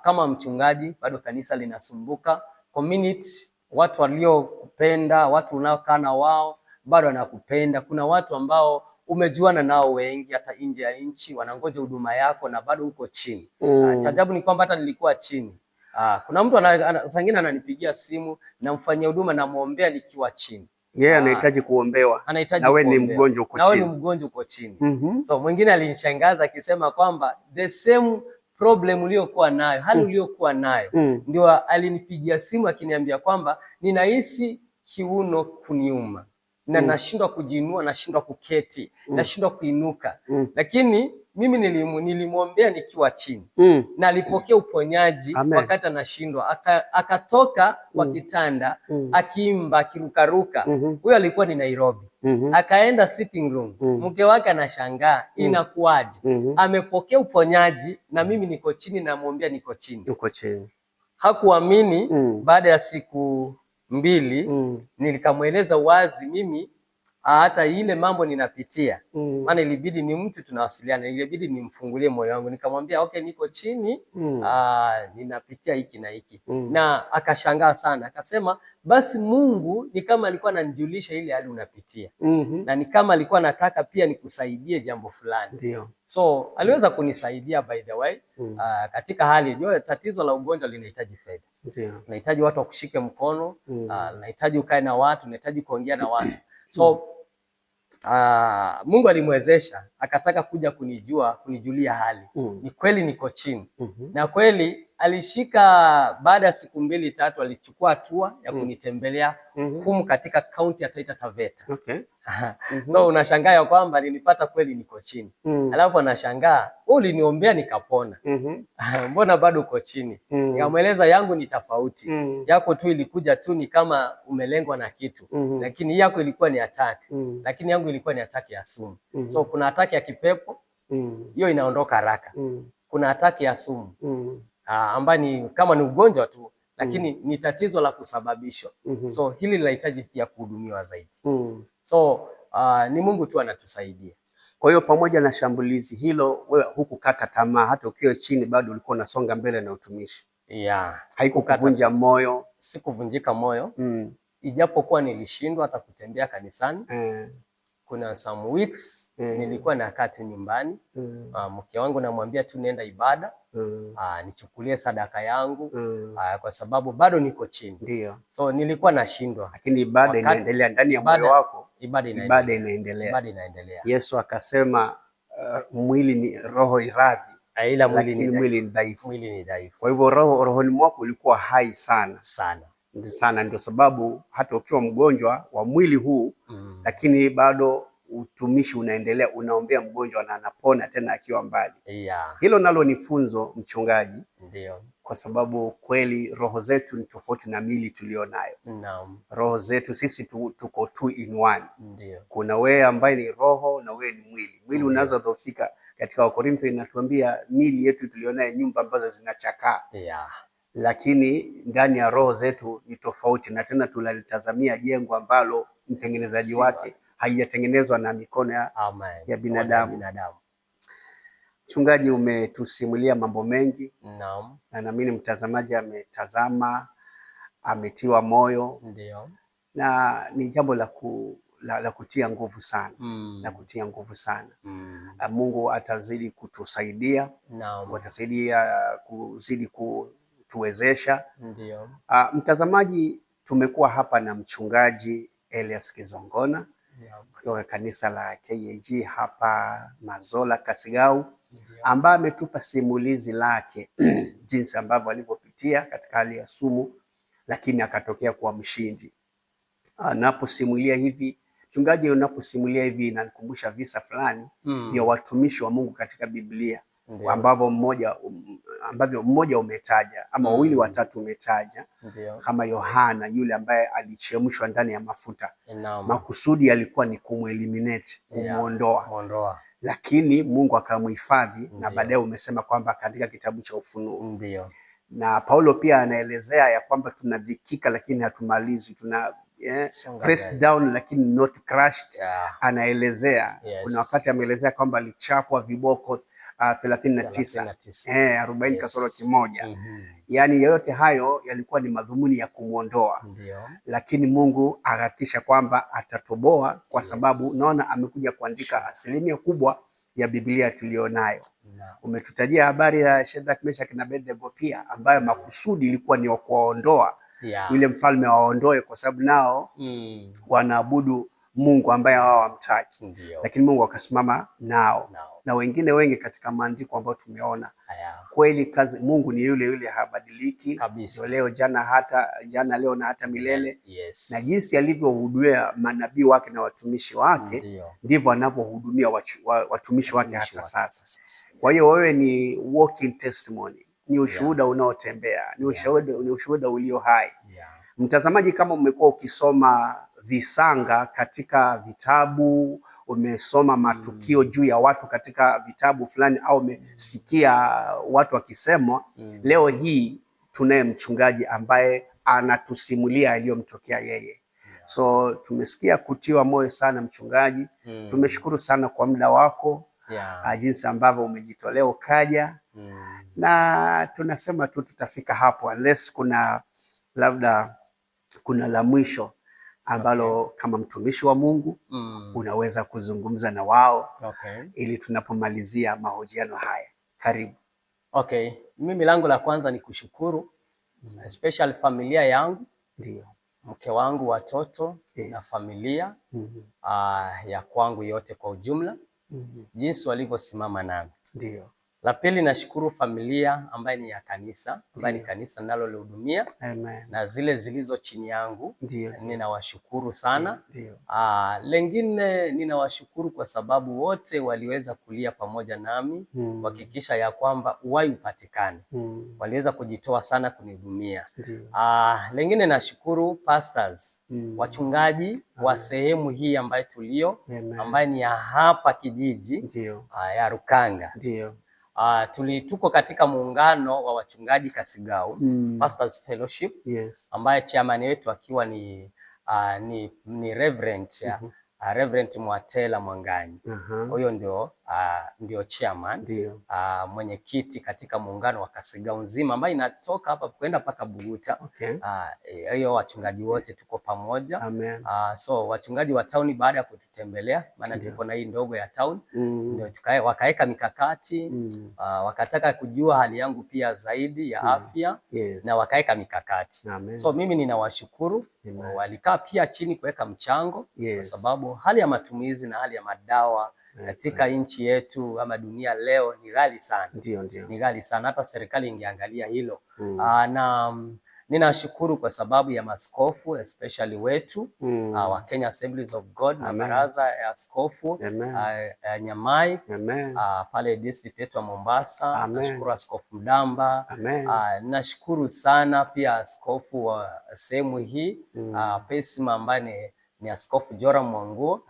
Kama mchungaji bado kanisa linasumbuka, community, watu waliokupenda, watu unaokaa na wao bado wanakupenda. Kuna watu ambao umejuana nao wengi hata nje ya nchi, wanangoja huduma yako na bado uko chini. Cha ajabu ni kwamba hata nilikuwa chini, kuna mtu sangine ananipigia simu, namfanyia huduma, namuombea nikiwa chini. Yeye anahitaji kuombewa. Anahitaji na wewe ni mgonjwa uko chini. Na wewe ni mgonjwa uko chini. So mwingine alinishangaza akisema kwamba the same problem uliokuwa nayo, hali uliokuwa nayo, ndio alinipigia simu akiniambia kwamba ninahisi kiuno kuniuma na nashindwa kujiinua, nashindwa kuketi, nashindwa kuinuka. Lakini mimi nilimwombea nikiwa chini na alipokea uponyaji. Amen. Wakati anashindwa akatoka kwa kitanda akiimba, akirukaruka. Huyo alikuwa ni Nairobi. Akaenda sitting room. Mke wake anashangaa inakuaje? Amepokea uponyaji na mimi niko chini, namwombea niko chini. Uko chini. Hakuamini. Baada ya siku 2 nilikamweleza wazi mimi hata ile mambo ninapitia. Maana ilibidi ni mtu tunawasiliana, ilibidi nimfungulie moyo wangu, nikamwambia okay, niko chini, ninapitia hiki na hiki. Na akashangaa sana, akasema basi Mungu ni kama alikuwa ananijulisha ile hali unapitia. Na ni kama alikuwa anataka pia nikusaidie jambo fulani. Ndio. So aliweza kunisaidia by the way. Katika hali hiyo, tatizo la ugonjwa linahitaji fedha. Ndio. Unahitaji watu wakushike mkono, unahitaji ukae na watu, unahitaji kuongea na watu. So Mungu alimwezesha, akataka kuja kunijulia hali. Ni kweli niko chini. Na kweli alishika, baada ya siku 2-3 alichukua hatua ya kunitembelea humu katika kaunti ya Taita Taveta. Okay. So unashangaa ya kwamba nilipata kweli niko chini. Alafu anashangaa, uliniombea nikapona. Mbona bado uko chini? Nikamweleza yangu ni tofauti. Yako tu ilikuja tu ni kama umelengwa na kitu. Lakini yako ilikuwa ni attack. Lakini yangu ilikuwa ni attack ya sumu. So kuna attack ya kipepo, hiyo inaondoka haraka. Kuna attack ya sumu, ambayo ni kama ni ugonjwa tu, lakini ni tatizo la kusababishwa. So hili linahitaji pia kuhudumiwa zaidi. So ni Mungu tu anatusaidia. Kwa hiyo pamoja na shambulizi hilo, wewe hukukata tamaa, hata ukiwa chini bado ulikuwa unasonga mbele na utumishi. Yeah. Haikukuvunja moyo? Sikuvunjika moyo. Ijapokuwa nilishindwa hata kutembea kanisani. Kuna some weeks nilikuwa nakaa tu nyumbani. Mke wangu namwambia tu nenda ibada, nichukulie sadaka yangu, kwa sababu bado niko chini. Ndio. So nilikuwa nashindwa. Lakini ibada inaendelea ndani ya moyo wako. Ibada inaendelea. Yesu akasema mwili ni roho iradhi, ila mwili ni dhaifu. Kwa hivyo rohoni mwako ulikuwa hai sana. Ndio sababu hata ukiwa mgonjwa wa mwili huu lakini bado utumishi unaendelea, unaombea mgonjwa na anapona tena akiwa mbali. Hilo nalo ni funzo, mchungaji. Ndio. Kwa sababu kweli roho zetu ni tofauti na miili tulionayo. Roho zetu sisi tuko 2 in 1. Ndio. Kuna wewe ambaye ni roho na wewe ni mwili. Mwili unaweza dhofika. Katika Wakorintho inatuambia miili yetu tulionayo nyumba ambazo zinachakaa. Lakini ndani ya roho zetu ni tofauti, na tena tunalitazamia jengo ambalo mtengenezaji wake haijatengenezwa na mikono ya binadamu. Mchungaji, umetusimulia mambo mengi. Naam. Na naamini mtazamaji ametazama, ametiwa moyo. Ndio. Na ni jambo la kutia nguvu sana. La kutia nguvu sana. Mungu atazidi kutusaidia. Naam. Atasaidia kuzidi kutuwezesha. Ndio. Mtazamaji, tumekuwa hapa na mchungaji Elias Kizongona kutoka kanisa la KAG hapa Mazola Kasigau, ambaye ametupa simulizi lake jinsi ambavyo alivyopitia katika hali ya sumu, lakini akatokea kuwa mshindi. Naposimulia hivi, mchungaji, unaposimulia hivi inanikumbusha visa fulani vya watumishi wa Mungu katika Biblia. Ambavyo mmoja umetaja ama wawili watatu umetaja. Kama Yohana yule ambaye alichemshwa ndani ya mafuta. Makusudi alikuwa ni kumeliminate, kumuondoa. Lakini Mungu akamhifadhi, na baadaye umesema kwamba katika kitabu cha Ufunuo. Na Paulo pia anaelezea ya kwamba tunadhikika lakini hatumalizwi, pressed down lakini not crushed. Anaelezea kuna wakati ameelezea kwamba alichapwa viboko 39 40 kasoro kimoja. Yaani yote hayo yalikuwa ni madhumuni ya kumuondoa. Lakini Mungu akahakikisha kwamba atatoboa, kwa sababu unaona amekuja kuandika asilimia kubwa ya Biblia tulionayo. Umetutajia habari ya Shadrach, Meshach na Abednego pia, ambayo makusudi ilikuwa ni kuwaondoa yule mfalme waondoe, kwa sababu nao wanaabudu Mungu ambaye wao hawamtaki, lakini Mungu akasimama nao. Na wengine wengi katika maandiko ambayo tumeona kweli kazi Mungu ni yule yule, habadiliki leo, jana, leo na hata milele. Na jinsi alivyohudumia manabii wake na watumishi wake, ndivyo anavyohudumia watumishi wake hata sasa. Kwa hiyo wewe ni walking testimony, ni ushuhuda unaotembea, ni ushuhuda ulio hai. Mtazamaji, kama umekuwa ukisoma visanga katika vitabu, umesoma matukio juu ya watu katika vitabu fulani, au umesikia watu wakisema, leo hii tunaye mchungaji ambaye anatusimulia aliyomtokea yeye. So tumesikia kutiwa moyo sana mchungaji. Tumeshukuru sana kwa muda wako, jinsi ambavyo umejitolea ukaja, na tunasema tu tutafika hapo unless labda kuna la mwisho ambalo kama mtumishi wa Mungu unaweza kuzungumza na wao ili tunapomalizia mahojiano haya. Karibu. Mimi langu la kwanza ni kushukuru especially familia yangu, mke wangu, watoto na familia ya kwangu yote kwa ujumla, jinsi walivyosimama nami. La pili, nashukuru familia ambaye ni ya kanisa, ambaye ni kanisa nalolihudumia, na zile zilizo chini yangu, ninawashukuru sana. Lengine ninawashukuru kwa sababu wote waliweza kulia pamoja nami, kuhakikisha ya kwamba uhai upatikane. Waliweza kujitoa sana kunihudumia. Lengine nashukuru pastors, wachungaji wa sehemu hii ambaye ambaye ni ya hapa kijiji ya Rukanga. Tuko katika muungano wa wachungaji Kasigau, Pastors Fellowship, ambaye chairman wetu akiwa ni Reverend Mwatela Mwanganyi. Huyo ndio chairman, mwenyekiti katika muungano wa Kasigau nzima, ambaye inatoka hapa kwenda mpaka Buguta. Hiyo wachungaji wote tuko pamoja. So wachungaji wa town baada ya kututembelea, maana tuko na hii ndogo ya town, ndio wakaeka mikakati, wakataka kujua hali yangu pia zaidi ya afya, na wakaeka mikakati. So mimi ninawashukuru. Walikaa pia chini kuweka mchango, kwa sababu hali ya matumizi na hali ya madawa katika nchi yetu ama dunia leo ni ghali sana. Ni ghali sana, hata serikali ingeangalia hilo. Na ninashukuru kwa sababu ya maskofu especially wetu wa Kenya Assemblies of God na baraza ya askofu Nyamai pale district yetu ya Mombasa. Nashukuru Askofu Mdamba. Nashukuru sana pia askofu wa sehemu hii Pesima ambaye ni Askofu Joram Mwanguo.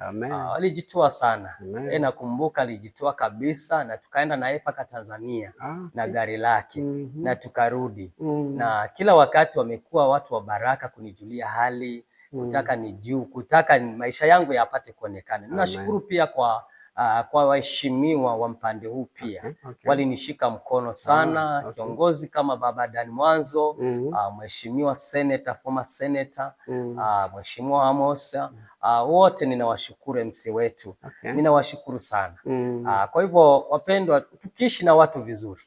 Walijitoa sana. Nakumbuka alijitoa kabisa, na tukaenda naye mpaka Tanzania na gari lake na tukarudi. Na kila wakati wamekuwa watu wa baraka kunijulia hali, kutaka maisha yangu yapate kuonekana. Ninashukuru pia kwa waheshimiwa wa mpande huu pia. Walinishika mkono sana. Kiongozi kama Baba Dan Mwanzo, mheshimiwa senator, former senator, mheshimiwa Amos, wote ninawashukuru. MC wetu ninawashukuru sana. Kwa hivyo wapendwa, tukiishi na watu vizuri,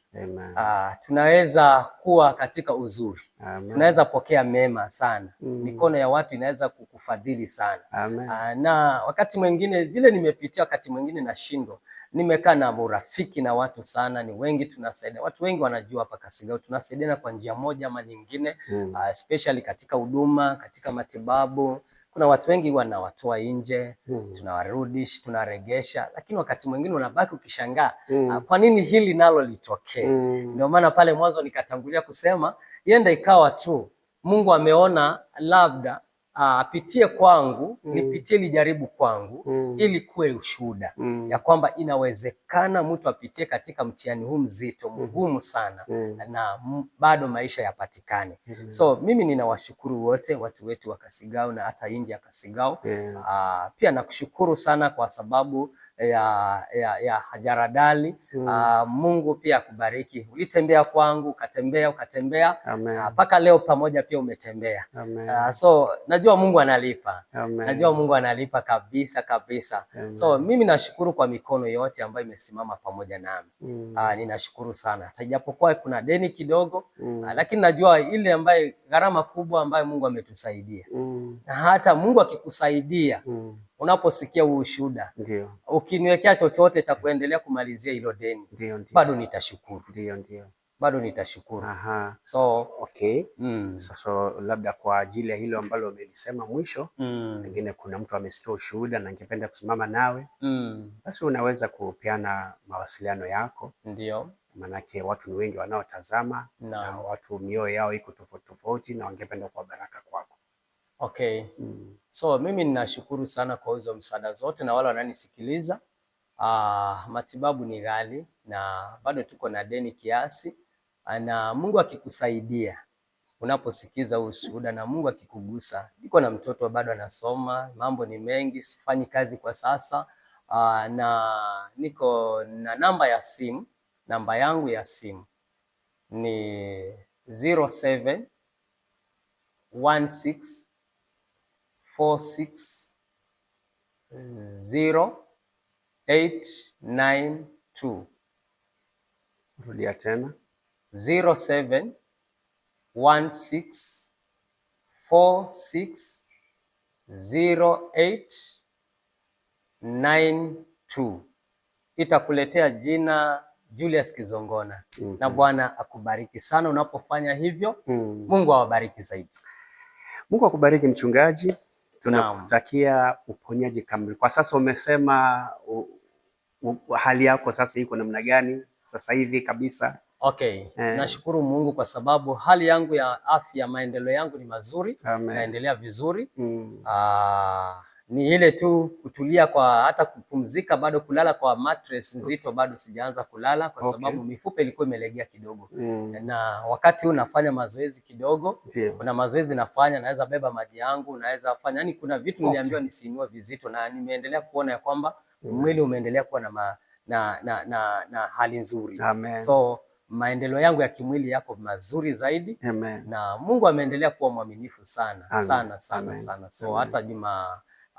tunaweza kuwa katika uzuri. Tunaweza pokea mema sana. Mikono ya watu inaweza kukufadhili sana. Na wakati mwingine vile nimepitia, wakati mwingine nashindwa. Nimekaa na urafiki na watu sana, ni wengi tunasaidia. Watu wengi wanajua hapa Kasigau tunasaidiana kwa njia moja ama nyingine, especially katika huduma, katika matibabu. Kuna watu wengi wanawatoa nje, tunawarudisha, tunaregesha, lakini wakati mwingine unabaki ukishangaa, kwa nini hili nalo litokee? Ndio maana pale mwanzo nikatangulia kusema, yenda ikawa tu Mungu ameona labda apitie kwangu, nipitie lijaribu kwangu, ili kuwe ushuhuda ya kwamba inawezekana mtu apitie katika mtihani huu mzito, mgumu sana, na bado maisha yapatikane. So mimi ninawashukuru wote watu wetu wa Kasigau na hata nje ya Kasigau. Pia nakushukuru sana kwa sababu ya Hajaradali. Mungu pia akubariki. Ulitembea kwangu, ukatembea mpaka leo pamoja pia umetembea. So najua Mungu analipa. Najua Mungu analipa kabisa kabisa. So mimi nashukuru kwa mikono yote ambayo imesimama pamoja nami. Ninashukuru sana. Hata ijapokuwa kuna deni kidogo, lakini najua ile ambaye gharama kubwa ambayo Mungu ametusaidia. Na hata Mungu akikusaidia, unaposikia ushuhuda, ukiniwekea chochote cha kuendelea kumalizia hilo deni, bado nitashukuru. Bado nitashukuru. So okay. So labda kwa ajili ya hilo ambalo umelisema mwisho, pengine kuna mtu amesikia ushuhuda na angependa kusimama nawe, basi unaweza kupeana mawasiliano yako. Ndio. Manake watu ni wengi wanaotazama na watu mioyo yao iko tofauti tofauti na wangependa kwa baraka kwako. Okay. So mimi ninashukuru sana kwa hizo msaada zote na wale wananisikiliza. Matibabu ni ghali na bado tuko na deni kiasi, na Mungu akikusaidia unaposikiza ushuhuda na Mungu akikugusa. Niko na mtoto bado anasoma, mambo ni mengi, sifanyi kazi kwa sasa, na niko na namba ya simu. Namba yangu ya simu ni 0716460892. Rudia tena. 0716460892. Itakuletea jina Julius Kizongona. Na Bwana akubariki sana unapofanya hivyo. Mungu awabariki zaidi. Mungu akubariki mchungaji. Tunakutakia uponyaji kamili. Kwa sasa umesema hali yako sasa iko namna gani sasa hivi kabisa? Okay. Nashukuru Mungu kwa sababu hali yangu ya afya, maendeleo yangu ni mazuri. Naendelea vizuri. Ni ile tu kutulia, kwa hata kupumzika bado, kulala kwa mattress nzito bado sijaanza kulala kwa sababu mifupa ilikuwa imelegea kidogo. Na wakati huu nafanya mazoezi kidogo. Kuna mazoezi nafanya, naweza beba maji yangu, naweza fanya, yani kuna vitu niliambiwa nisiinue vizito, na nimeendelea kuona ya kwamba mwili umeendelea kuwa na hali nzuri. So maendeleo yangu ya kimwili yako mazuri zaidi. Na Mungu ameendelea kuwa mwaminifu sana. Sana. So hata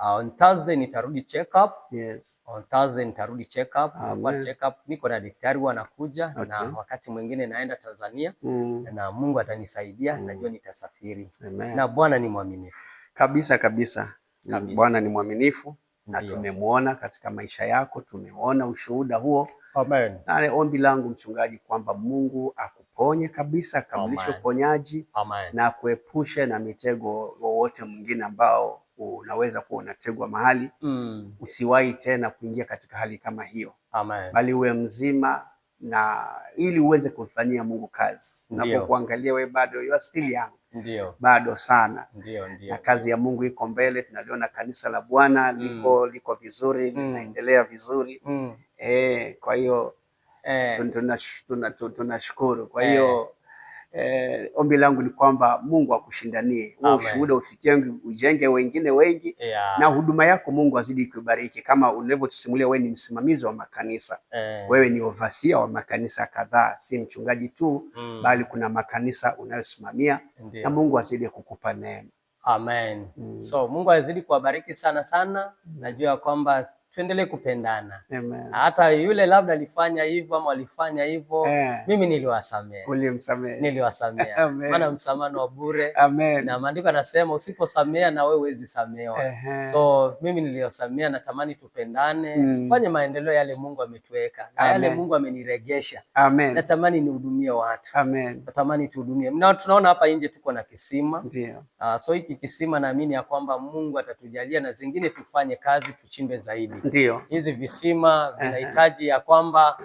on Thursday nitarudi check up. On Thursday nitarudi check up. Niko na daktari wanakuja. Na wakati mwingine naenda Tanzania. Na Mungu atanisaidia. Najua nitasafiri. Na Bwana ni mwaminifu. Kabisa. Bwana ni mwaminifu. Na tumemuona katika maisha yako, tumeona ushuhuda huo. Amen. Na ombi langu mchungaji kwamba Mungu akuponye kabisa, akamilishe uponyaji na kuepushe na mitego wowote mwingine ambao unaweza kuwa unategwa mahali. Usiwahi tena kuingia katika hali kama hiyo. Bali uwe mzima na ili uweze kufanyia Mungu kazi. Unapokuangalia wewe bado you are still young. Bado sana. Na kazi ya Mungu iko mbele. Tunaliona kanisa la Bwana liko vizuri, linaendelea vizuri. Kwa hiyo tunashukuru. Kwa hiyo ombi langu ni kwamba Mungu akushindanie. Ushuhuda ufikie, ujenge wengine wengi. Na huduma yako Mungu azidi kubariki. Kama unavyotusimulia, wewe ni msimamizi wa makanisa. Wewe ni overseer wa makanisa kadhaa, si mchungaji tu, bali kuna makanisa unayosimamia. Na Mungu azidi kukupa neema. Amen. So Mungu azidi kuwabariki sana. Najua kwamba tuendelee kupendana. Hata yule labda alifanya hivyo ama walifanya hivyo, mimi niliwasamea. Ulimsamea? Niliwasamea. Maana msamaha wa bure. Na maandiko yanasema usiposamea na wewe huwezi samewa. So mimi niliwasamea. Natamani tupendane, tufanye maendeleo yale Mungu ametuweka. Na yale Mungu ameniregesha. Natamani nihudumie watu. Natamani tuhudumie. Na tunaona hapa nje tuko na kisima. So hiki kisima naamini ya kwamba Mungu atatujalia na zingine tufanye kazi, tuchimbe zaidi. Hizi visima vinahitaji ya kwamba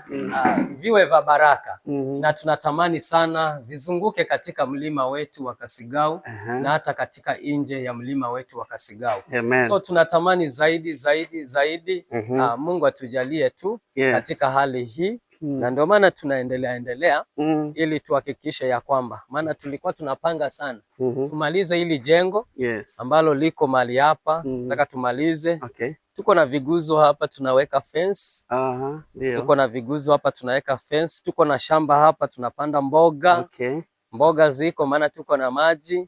viwe vya baraka. Na tunatamani sana vizunguke katika mlima wetu wa Kasigau. Na hata katika nje ya mlima wetu wa Kasigau. So tunatamani zaidi. Mungu atujalie tu katika hali hii. na ndio maana tunaendelea ili tuhakikishe ya kwamba, maana tulikuwa tunapanga sana tumalize hili jengo ambalo liko mali hapa, nataka tumalize. Tuko na viguzo hapa tunaweka fence. Tuko na viguzo hapa tunaweka fence. Tuko na shamba hapa tunapanda mboga. Mboga ziko maana tuko na maji.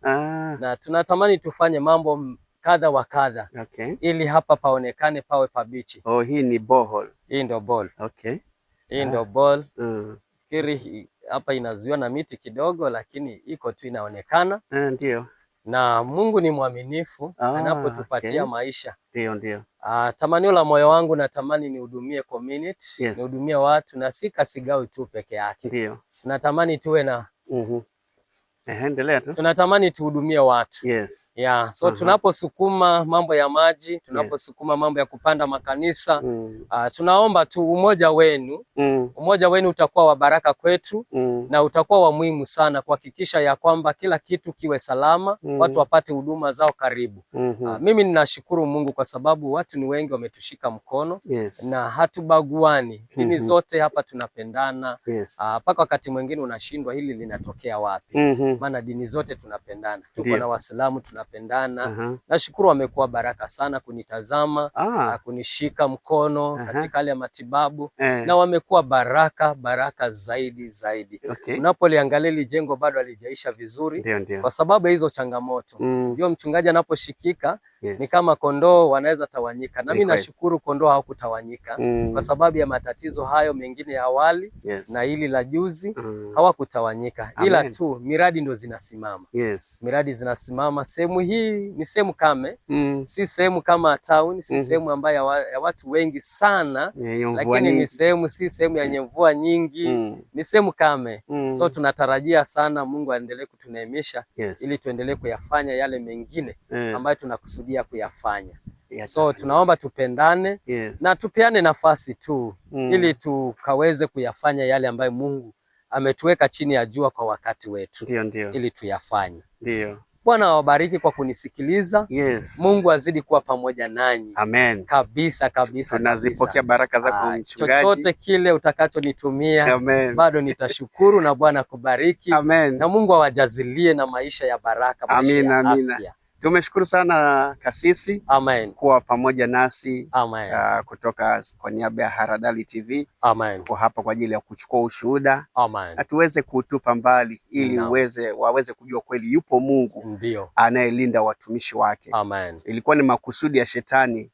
Na tunatamani tufanye mambo kadha wa kadha ili hapa paonekane pawe pabichi. Hii ni borehole. Hii ndio ball. Hii ndio ball. Fikiri hapa inazuiwa na miti kidogo, lakini iko tu inaonekana. Ndio. Na Mungu ni mwaminifu anapotupatia maisha. Ndio. Tamanio la moyo wangu, natamani nihudumie community, nihudumie watu na si Kasigawi tu peke yake. Ndio. Natamani tuwe na endelea tu. Tunatamani tuhudumie watu. So tunaposukuma mambo ya maji, tunaposukuma mambo ya kupanda makanisa, tunaomba tu umoja wenu. Umoja wenu utakuwa wa baraka kwetu na utakuwa wa muhimu sana kuhakikisha ya kwamba kila kitu kiwe salama, watu wapate huduma zao karibu. Mimi ninashukuru Mungu kwa sababu watu ni wengi wametushika mkono na hatubaguani. Dini zote hapa tunapendana. Mpaka wakati mwingine unashindwa hili linatokea wapi. Maana dini zote tunapendana. Tuko na Waislamu tunapendana. Nashukuru wamekuwa baraka sana kunitazama, kunishika mkono katika hali ya matibabu na wamekuwa baraka zaidi. Unapoliangalia hili jengo bado halijaisha vizuri kwa sababu ya hizo changamoto. Ndio mchungaji anaposhikika ni kama kondoo wanaweza tawanyika. Na mimi nashukuru kondoo hawakutawanyika kwa sababu ya matatizo hayo mengine ya awali na hili la juzi hawakutawanyika. Ila tu miradi ndio zinasimama. Miradi zinasimama. Sehemu hii ni sehemu kame. Si sehemu kama town, si sehemu ambayo ya watu wengi sana, lakini ni sehemu, si sehemu yenye mvua nyingi. Ni sehemu kame. So tunatarajia sana Mungu aendelee kutuneemesha ili tuendelee kuyafanya yale mengine ambayo tunakusudia kuyafanya. So tunaomba tupendane na tupeane nafasi tu ili tukaweze kuyafanya yale ambayo Mungu ametuweka chini ya jua kwa wakati wetu. Ili tuyafanye. Bwana awabariki kwa kunisikiliza. Mungu azidi kuwa pamoja nanyi. Amen. Kabisa. Tunazipokea baraka zako mchungaji. Chochote kile utakachonitumia bado nitashukuru, na Bwana kubariki. Na Mungu awajazilie na maisha ya baraka. Amina. Tumeshukuru sana kasisi kuwa pamoja nasi kutoka kwa niaba ya Haradali TV. Kwa hapa kwa ajili ya kuchukua ushuhuda na tuweze kutupa mbali ili waweze kujua kweli yupo Mungu anayelinda watumishi wake. Ilikuwa ni makusudi ya shetani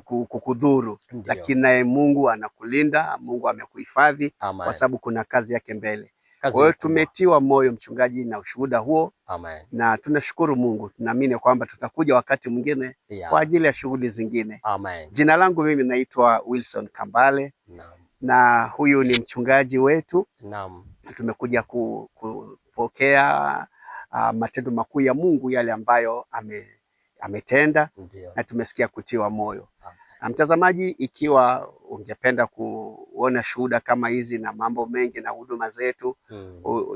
kukudhuru, lakini naye Mungu anakulinda, Mungu amekuhifadhi kwa sababu kuna kazi yake mbele. Kwa hiyo tumetiwa moyo mchungaji na ushuhuda huo. Na tunashukuru Mungu. Tunaamini kwamba tutakuja wakati mwingine kwa ajili ya shughuli zingine. Jina langu mimi naitwa Wilson Kambale. Na huyu ni mchungaji wetu. Tumekuja kupokea matendo makuu ya Mungu, yale ambayo ametenda. Na tumesikia kutiwa moyo. Mtazamaji, ikiwa ungependa kuona shuhuda kama hizi na mambo mengi na huduma zetu,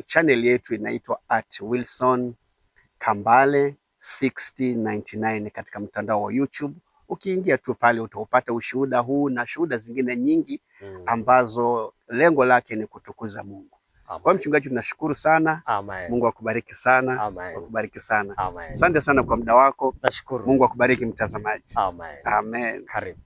channel yetu inaitwa @WilsonKambale 6099 katika mtandao wa YouTube. Ukiingia tu pale utapata ushuhuda huu na shuhuda zingine nyingi ambazo lengo lake ni kutukuza Mungu. Kwa mchungaji tunashukuru sana. Mungu akubariki sana. Akubariki sana. Asante sana kwa muda wako. Nashukuru. Mungu akubariki mtazamaji. Amen. Karibu.